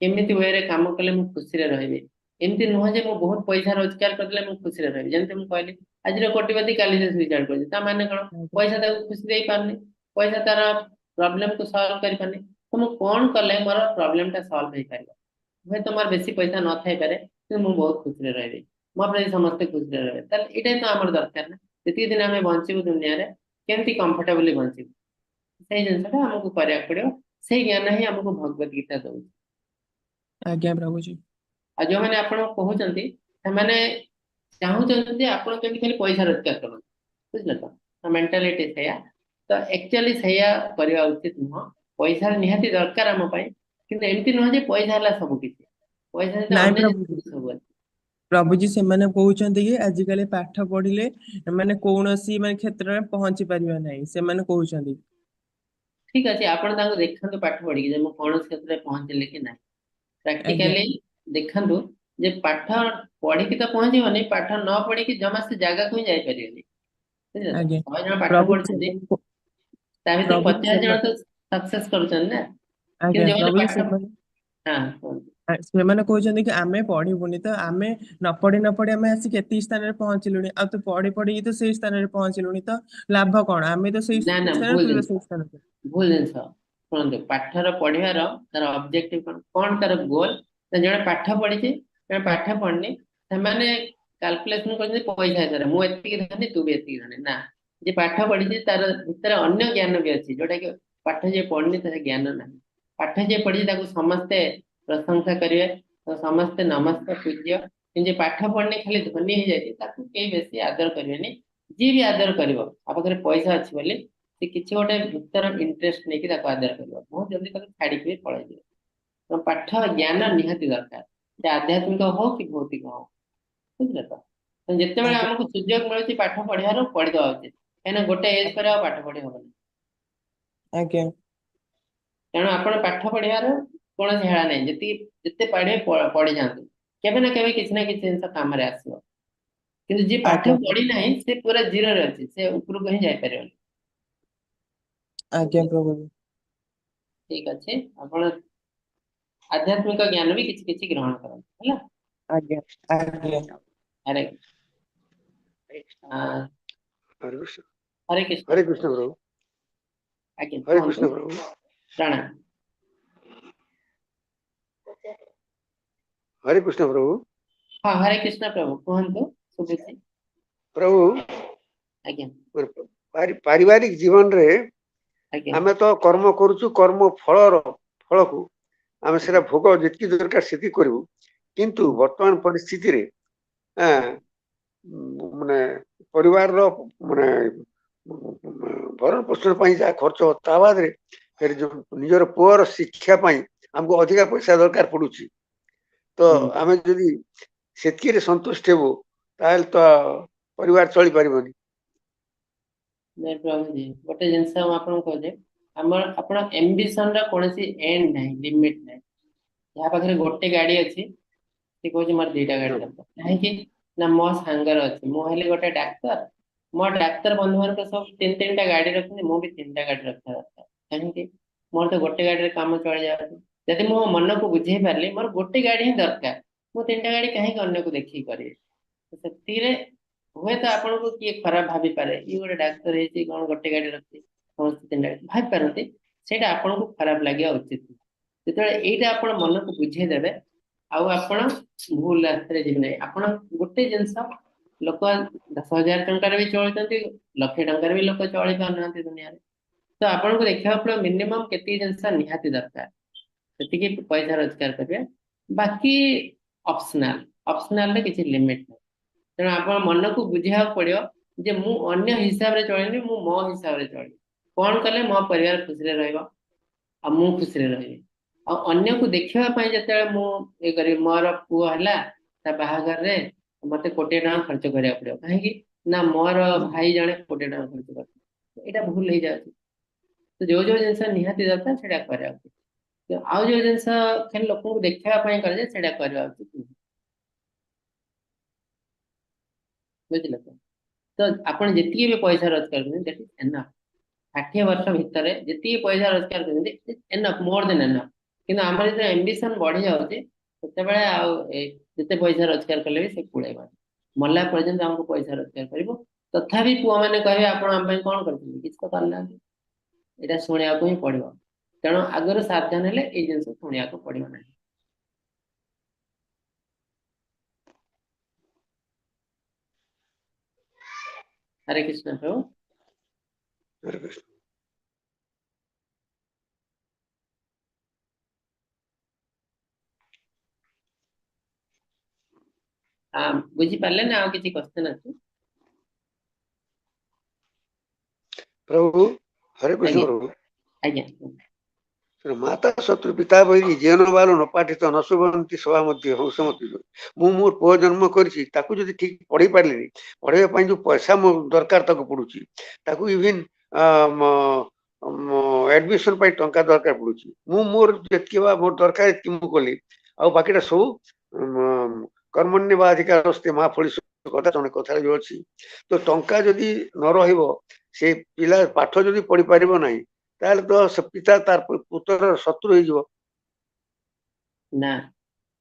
केमिति वे रे काम कले मु खुशी रे रहिबे एमती नुह जे मु बहुत पैसा रोजगार करले मु खुशी रे रहिबे जेंति मु कहली आज रो कोटिपति काली से सुइसाइड कर ता माने कोन ଆଜ୍ଞା पैसा ताको खुशी देई पारनी पैसा तार प्रॉब्लम को सॉल्व करि पारनी तो मु कौन कले मोर प्रॉब्लम टा सॉल्व हो पार हुए तो मोर बेसी पैसा न थाई पारे कि मु बहुत खुशी रे रहिबे मोर प्रति समस्त खुशी रे रहिबे तल एटा तो हमर दरकार ना जति दिन हमें बंचिबु दुनिया रे केमती कंफर्टेबली बंचिबु सेही जिनसटा हमको करिया पड़ियो सेही ज्ञान ही हमको भगवत गीता दउ ଆଜ୍ଞା प्रभु जी आ जो माने आपण कहउचंती से माने चाहूचंती जे आपण केमती खाली पैसा रोजगार करन बुझले तो मेंटालिटी सेया तो एक्चुअली सेया करिया उचित नुह पैसा निहाती दरकार हम पाई किंतु एमती नुह जे पैसा हला सब किछि पैसा से ନାଇଁ अन्य प्रभु जिनिस जी सब अछि प्रभु जी ସେମାନେ କହୁଛନ୍ତି କି ଆଜିକାଲି ପାଠ ପଢିଲେ ମାନେ କୌଣସି ମାନେ କ୍ଷେତ୍ରରେ ପହଞ୍ଚି ପାରିବ ନାହିଁ ସେମାନେ କହୁଛନ୍ତି। ଠିକ ଅଛି ଆପଣ ତାଙ୍କୁ ଦେଖନ୍ତୁ ପାଠ ପଢିକି ଯେ ମୁଁ କୌଣସି କ୍ଷେତ୍ରରେ ପହଞ୍ଚିଲି କି ନାହିଁ। ଆଜ୍ଞା ପ୍ରାକ୍ଟିକାଲି ଦେଖନ୍ତୁ ଯେ ପାଠ ପଢିକି ତ ପହଞ୍ଚିବନି, ପାଠ ନ ପଢିକି ଜମା ସେ ଜାଗାକୁ ହିଁ ଯାଇପାରିବେନି। ବୁଝିଲେ ତ? ଆଜ୍ଞା 100 ଜଣ ପାଠ ପ୍ରଭୁ ପଢିଛନ୍ତି, ସେମାନେ କ- ତା ଭିତରୁ ପ୍ରଭୁ जी 50 ଜଣ ସେମାନେ ତ ସକ୍ସେସ କରୁଛନ୍ତି ନା। ଆଜ୍ଞା କିନ୍ତୁ ଯୋଉମାନେ ପ୍ରଭୁ जी ପାଠ ସେମାନେ ହଁ କୁହନ୍ତୁ। ସେମାନେ କହୁଛନ୍ତି କି ଆମେ ପଢିବୁନି ତ ଆମେ ନ ପଢି ଆମେ ଆସିକି ଏତିକି ସ୍ଥାନରେ ପହଞ୍ଚିଲୁଣି ଆଉ ତୁ ପଢି ପଢିକି ତ ସେଇ ସ୍ଥାନରେ ପହଞ୍ଚିଲୁଣି ତ ଲାଭ କଣ ଆମେ ତ ସେଇ ନା ନା ସ୍ଥାନରେ ଭୁଲ ତୁ ତ ଜିନିଷ, ସେଇ ସ୍ଥାନରେ। ଭୁଲ ଜିନିଷ। ଶୁଣନ୍ତୁ ପାଠର ପଢିବାର ତାର ଅବଜେକ୍ଟିଭ କଣ, କଣ ତାର ଗୋଲ। ଜଣେ ପାଠ ପଢିଛି ଜଣେ ପାଠ ପଢିନି, ସେମାନେ କାଲକୁଲେସନ କରୁଛନ୍ତି ପଇସା ହିସାବରେ, ମୁଁ ଏତିକି ଧନୀ ତୁ ବି ଏତିକି ଧନୀ। ନା, ଯେ ପାଠ ପଢିଛି ତାର ଭିତରେ ଅନ୍ୟ ଜ୍ଞାନ ବି ଅଛି ଯୋଉଟା କି ପାଠ ଯିଏ ପଢିନି ତାର ଜ୍ଞାନ ନାହିଁ। ପାଠ ଯିଏ ପଢିଛି ତାକୁ ସମସ୍ତେ ପ୍ରଶଂସା କରିବେ, ତ ସମସ୍ତେ ନମସ୍ତେ ପୂଜ୍ୟ। କିନ୍ତୁ ଯିଏ ପାଠ ପଢିନି ଖାଲି ଧନୀ ହେଇଯାଇଛି ତାକୁ କେହି ବେଶୀ ଆଦର କରିବେନି। ଯିଏ ବି ଆଦର କରିବ ଆ ପାଖରେ ପଇସା ଅଛି ବୋଲି ସେ କିଛି ଗୋଟେ ଭିତର ଇଣ୍ଟରେଷ୍ଟ ନେଇକି ତାକୁ ଆଦର କରିବ, ବହୁତ ଜଲ୍ଦି ତାକୁ ଛାଡିକି ବି ପଳେଇଯିବ। ତ ପାଠ ଜ୍ଞାନ ନିହାତି ଦରକାର, ସେ ଆଧ୍ୟାତ୍ମିକ ହଉ କି ଭୌତିକ ହଉ। ବୁଝିଲେ ତ? ତ ଯେତେବେଳେ ଆଜ୍ଞା ଆମକୁ ସୁଯୋଗ ମିଳୁଛି ପାଠ ପଢିବାର ପଢିଦବା ଉଚିତ, କାହିଁକିନା ଗୋଟେ ଏଜ ପରେ ଆଉ ପାଠ ପଢି ହବନି। ଆଜ୍ଞା ତେଣୁ ଆପଣ ପାଠ ପଢିବାର କୌଣସି ହେଳା ନାହିଁ, ଯେତିକି ଯେତେ ପଢିବେ ପଢିଯାଆନ୍ତୁ, କେବେ ନା କେବେ କିଛି ନା କିଛି ଜିନିଷ କାମରେ ଆସିବ। କିନ୍ତୁ ଯିଏ ପାଠ ଆଜ୍ଞା ପଢି ନାହିଁ ସେ ପୁରା ଜିରୋରେ ଅଛି, ସେ ଉପରକୁ ହିଁ ଯାଇପାରିବନି। ଆଜ୍ଞା ପ୍ରଭୁ जी। ଠିକ ଅଛି, ଆପଣ ଆଧ୍ୟାତ୍ମିକ ଜ୍ଞାନ ବି କିଛି କିଛି ଗ୍ରହଣ କରନ୍ତୁ ହେଲା। ଆଜ୍ଞା ଆଜ୍ଞା ହରେ ଆ, हरे कृष्ण। ହରେ କୃଷ୍ଣ। हरे कृष्ण प्रभु। ଆଜ୍ଞା हरे କୁହନ୍ତୁ। कृष्ण प्रभु। ପ୍ରଣାମ। हरे कृष्ण प्रभु। ହଁ ହରେ କୃଷ୍ଣ ପ୍ରଭୁ କୁହନ୍ତୁ, ଶୁଭୁଛି। प्रभु ଆଜ୍ଞା पारिवारिक जीवन रे ଆଜ୍ଞା आमे तो कर्म करूछु, कर्म फल को आमे सेरा भोग जितकी दरकार सेति करू, किंतु वर्तमान परिस्थिति रे माने परिवार रो माने भरण पोषण पई जा खर्च ता बाद रे फिर जो निजर पुअर शिक्षा पई हमको अधिका पैसा दरकार पडुची, तो ହୁଁ। आमे जदी सेतकी रे संतुष्ट हेबो ताहेल तो परिवार चली परिबनी। ନାଇଁ ପ୍ରଭୁଜୀ ଗୋଟେ ଜିନିଷ ମୁଁ ଆପଣଙ୍କୁ କହୁଛି, ଆମର ଆପଣ ଏମ୍ବିସନ ର କୌଣସି ଏଣ୍ଡ ନାହିଁ, ଲିମିଟ ନାହିଁ। ଯାହା ପାଖରେ ଗୋଟେ ଗାଡି ଅଛି ସେ କହୁଛି ମୋର 2ଟା ଗାଡି ଦରକାର, କାହିଁକି ନା ମୋ ସାଙ୍ଗର ଅଛି, ମୁଁ ହେଲି ଗୋଟେ ଡାକ୍ତର, ମୋ ଡାକ୍ତର ବନ୍ଧୁ ମାନଙ୍କ ସବୁ 3-3ଟା ଗାଡି ରଖୁଛନ୍ତି, ମୁଁ ବି 3ଟା ଗାଡି ରଖିବା ଦରକାର। କାହିଁକି? ମୋର ତ ଗୋଟେ ଗାଡିରେ କାମ ଚଳି ଯାଉଛି। ଯଦି ମୁଁ ମୋ ମନକୁ ବୁଝେଇ ପାରିଲି ମୋର ଗୋଟେ ଗାଡି ହିଁ ଦରକାର, ମୁଁ 3ଟା ଗାଡି କାହିଁକି ଅନ୍ୟକୁ ଦେଖିକି କରିବି। ସେଥିରେ ହୁଏତ ଆପଣଙ୍କୁ କିଏ ଖରାପ ଭାବିପାରେ, ଇଏ ଗୋଟେ ଡାକ୍ତର ହେଇଛି କଣ ଗୋଟେ ଗାଡି ରଖିଛି, ସମସ୍ତେ 3ଟା ଗାଡି ଭାବି ପାରନ୍ତି। ସେଇଟା ଆପଣଙ୍କୁ ଖରାପ ଲାଗିବା ଉଚିତ। ଯେତେବେଳେ ଏଇଟା ଆପଣ ମନକୁ ବୁଝେଇ ଦେବେ ଆଉ ଆପଣ ଭୁଲ ରାସ୍ତାରେ ଯିବେ ନାହିଁ। ଆପଣ ଗୋଟେ ଜିନିଷ, ଲୋକ 10,000 ଟଙ୍କାରେ ବି ଚଳୁଛନ୍ତି, 1,00,000 ଟଙ୍କାରେ ବି ଲୋକ ଚଳି ପାରୁନାହାନ୍ତି ଦୁନିଆରେ। ତ ଆପଣଙ୍କୁ ଦେଖିବାକୁ ପଡିବ ମିନିମମ୍ କେତିକି ଜିନିଷ ନିହାତି ଦରକାର, ସେତିକି ପଇସା ରୋଜଗାର କରିବେ। ବାକି ଅପସନାଲ, ଅପସନାଲରେ କିଛି ଲିମିଟ ନାହିଁ। ତେଣୁ ଆପଣ ମନକୁ ବୁଝେଇବାକୁ ପଡିବ ଯେ ମୁଁ ଅନ୍ୟ ହିସାବରେ ଚଳିନି, ମୁଁ ମୋ ହିସାବରେ ଚଳିବି। କଣ କଲେ ମୋ ପରିବାର ଖୁସିରେ ରହିବ ଆଉ ମୁଁ ଖୁସିରେ ରହିବି। ଆଉ ଅନ୍ୟକୁ ଦେଖିବା ପାଇଁ ଯେତେବେଳେ ମୁଁ ଇଏ କରିବି, ମୋର ପୁଅ ହେଲା ତା ବାହାଘରରେ ମତେ 1,00,00,000 ଟଙ୍କା ଖର୍ଚ୍ଚ କରିବାକୁ ପଡିବ, କାହିଁକି ନା ମୋର ଭାଇ ଜଣେ 1,00,00,000 ଟଙ୍କା ଖର୍ଚ୍ଚ କରୁଛି, ଏଇଟା ଭୁଲ ହେଇଯାଉଛି। ତ ଯୋଉ ଯୋଉ ଜିନିଷ ନିହାତି ଦରକାର ସେଇଟା କରିବା ଉଚିତ, ଆଉ ଯୋଉ ଜିନିଷ ଖାଲି ଲୋକଙ୍କୁ ଦେଖିବା ପାଇଁ କରାଯାଏ ସେଇଟା କରିବା ଉଚିତ ନୁହେଁ। ବୁଝିଲେ ତ? ତ ଆପଣ ଯେତିକି ବି ପଇସା ରୋଜଗାର କରୁଛନ୍ତି that is enough। 60 ବର୍ଷ ଭିତରେ ଯେତିକି ପଇସା ରୋଜଗାର କରୁଛନ୍ତି ଏନଫ୍, ମୋର ଦେନ୍ ଏନଫ୍। କିନ୍ତୁ ଆମର ଯେତେବେଳେ ଆମ୍ବିସନ ବଢି ଯାଉଛି ସେତେବେଳେ ଆଉ ଯେତେ ପଇସା ରୋଜଗାର କଲେ ବି ସେ କୁଳେଇବନି। ମଲା ପର୍ଯ୍ୟନ୍ତ ଆମକୁ ପଇସା ରୋଜଗାର କରିବ। ତଥାପି ପୁଅମାନେ କହିବେ ଆପଣ ଆମ ପାଇଁ କଣ କରିଛନ୍ତି, କିଛି ତ କରିନାହାନ୍ତି। ଏଇଟା ଶୁଣିବାକୁ ହିଁ ପଡିବ। ତେଣୁ ଆଗରୁ ସାବଧାନ ହେଲେ ଏଇ ଜିନିଷ ଶୁଣିବାକୁ ପଡିବ ନାହିଁ। हरे कृष्ण प्रभु। हरे कृष्ण। बुझी पारे ना, किसी क्वेश्चन अच्छे? प्रभु हरे कृष्ण आज्ञा प्रभु। आज्ञा माता शत्रु पिता बैरी जेन बाल न पाठित न शुभंती सभा मध्य हंसमती मु मोर पुओ जन्म करी ठीक पढ़ी पारे पढ़ाई जो पैसा मो दरकार ताको पड़ुची ताको इवन एडमिशन टंका दरकार पड़ुची मु मोर जति मोर दरकार मु कली आ बाकीटा सब कर्मण्य बा अधिकार महाफली कथा जन कथा जो अच्छी तो टंका जदि न रहिबो से पिला पाठ जदि पढ़ी पारिबो नाही ताले तो से पिता तार पुत्र शत्रु हो जीवो ना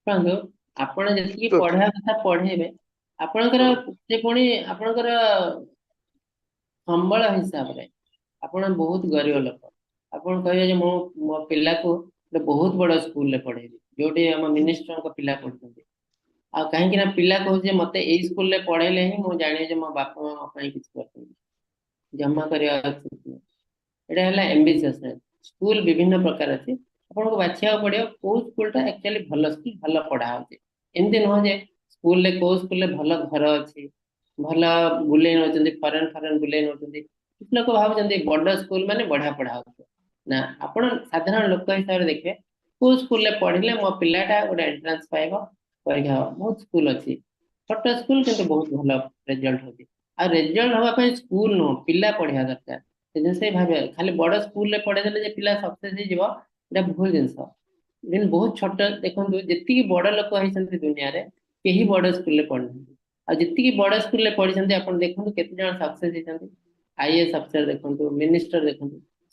शुणु आपण जति तो पढ़ा कथा पढ़ेबे आपणकर से पुणी आपणकर संबल हिसाब रे आपण बहुत गरीब लोक आपण कहबे जे मो पिला को बहुत बड़ स्कूल ले पढ़ेबी जोटे हम मिनिस्टर को पिला पढ़ते आ कहीं ना पिला कहूँ मत यही स्कूल ले पढ़ेले ही मुझे जाने जे मो बापा माँ किसी कर जमा करवा एम्बिशियस स्कूल विभिन्न प्रकार अच्छी आपको बाछा पड़ो कौ स्कूलटा एक्चुअली भल स्कूल भल पढ़ा होचे एमती नुह जे स्कूल कौ स्कूल भल घर अच्छी भल बुले नौ फरेन फरेन बुले नौ कुछ लोग भावुं बड़ स्कूल माने बढ़िया पढ़ा हो ना आप साधारण लोक हिसाब से देखिए कौ स्कूल पढ़ले मो पिलाटा गोटे एंट्रांस पाइब परीक्षा बहुत स्कूल अच्छी छोट स्कूल किंतु बहुत भल रिजल्ट होती आ रिजल्ट हवाई स्कूल नुह पिला पढ़ा दरकार से भाव खाली बड़ स्कूल पढ़ेदेले पिला सक्सेस हो भूल जिनस इवन बहुत छोट देखो जी बड़ लोक होती दुनिया रे कहीं बड़ स्कूल पढ़ना आ जी बड़ स्कूल पढ़ी आप देखो केते जन सक्सेस होती आईएएस अफसर देखो मिनिस्टर देखो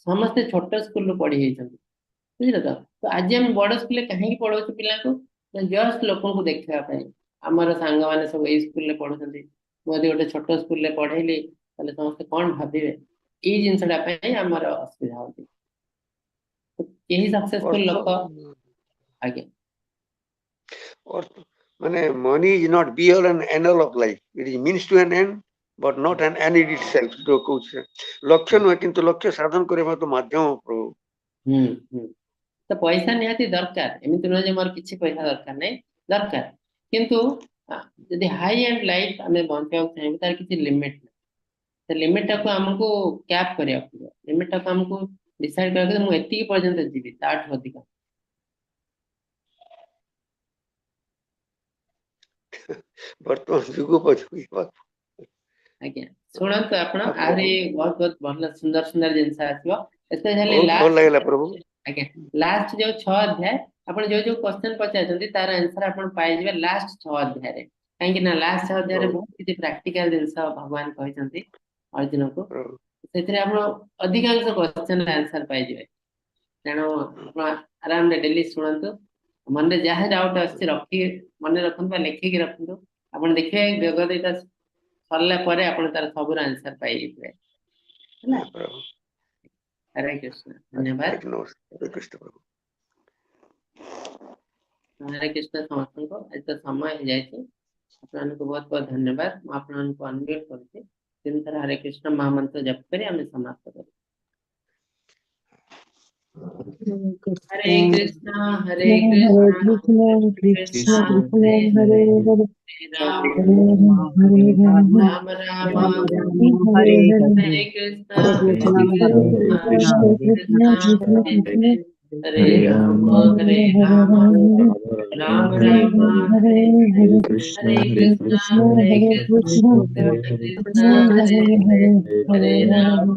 समस्ते छोट स्कूल पढ़ी बुझे तो आज आम बड़ स्कूल कहीं पढ़ाऊ पिला जस्ट लोक को देखापी आमर सांग मैंने सब ये स्कूल पढ़ुं मुझे गोटे छोट स्कूल पढ़ेली समस्त कौन भावे ये जिनसटा आमर असुविधा होती यही सक्सेसफुल लोक आगे और माने money is not be all and end all of life. It is means to an end, but not an end in itself. जो कुछ लक्ष्य नुहे किंतु लक्ष्य साधन करे तो माध्यम प्रभु तो पैसा निहाती दरकार एमती नुह जे मोर किछि पैसा दरकार नहीं दरकार किंतु यदि हाई एंड लाइफ आम बंचा चाहिए तार किसी लिमिट ना लिमिट टाक आमको कैप करिया पड़ो लिमिट टाक आमको डिसाइड कर मुझे एति पर्यंत जीवी ताठ अधिक वर्तमान जुग पछुई आज्ञा शुणु आपण आहरी बहुत बहुत भल सुंदर सुंदर जिनस आसो स्पेशली बहुत भल लास्ट लागला प्रभु आज्ञा लास्ट जो 6 अध्याय आपण जो क्वेश्चन पचारछंती तार आंसर आपण पाई जिवे लास्ट 6 अध्याय रे काहे ना लास्ट 6 अध्याय रे बहुत किछि प्रैक्टिकल जिनस भगवान कहिसंती अर्जुन को सेथरे आपण अधिकांश क्वेश्चन आंसर पाई जिवे तेणु आपण आराम रे डेली सुनंतु मन रे जहाँ डाउट आछि रखी मन रखंतु लिखि के रखंतु आपण देखिए भगवत गीता सरला परे आपण तार सब आंसर पाई जिवे हैना प्रभु हरे कृष्ण धन्यवाद हरे कृष्ण प्रभु हरे कृष्ण समस्त को आज तो समय हो जाए आपन को बहुत बहुत धन्यवाद मैं आपन को अनम्यूट करते तीन तरह हरे कृष्ण महामंत्र जप करी हमें समाप्त करें हरे कृष्णा हरे कृष्णा कृष्णा हरे हरे राम राम हरे हरे कृष्णा हरे राम राम राम हरे हरे कृष्णा कृष्णा हरे हरे हरे राम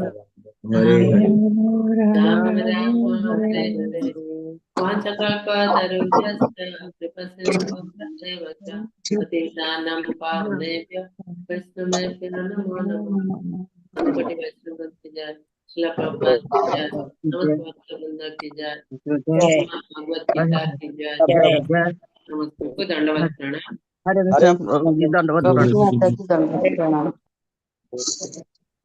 राम राम हरे हरे वाञ्छकल्पतरुभ्यश्च कृपसिन्धुभ्यश्च पतितानां पावनेभ्यः वैष्णवेभ्यो नमो नमः कोटि वैष्णव की जय श्रील प्रभुपाद की जय नमस्ते भक्तवृंद की जय भगवत गीता की जय नमस्ते को दंडवत प्रणाम लक्ष्मी माता की दंडवत प्रणाम।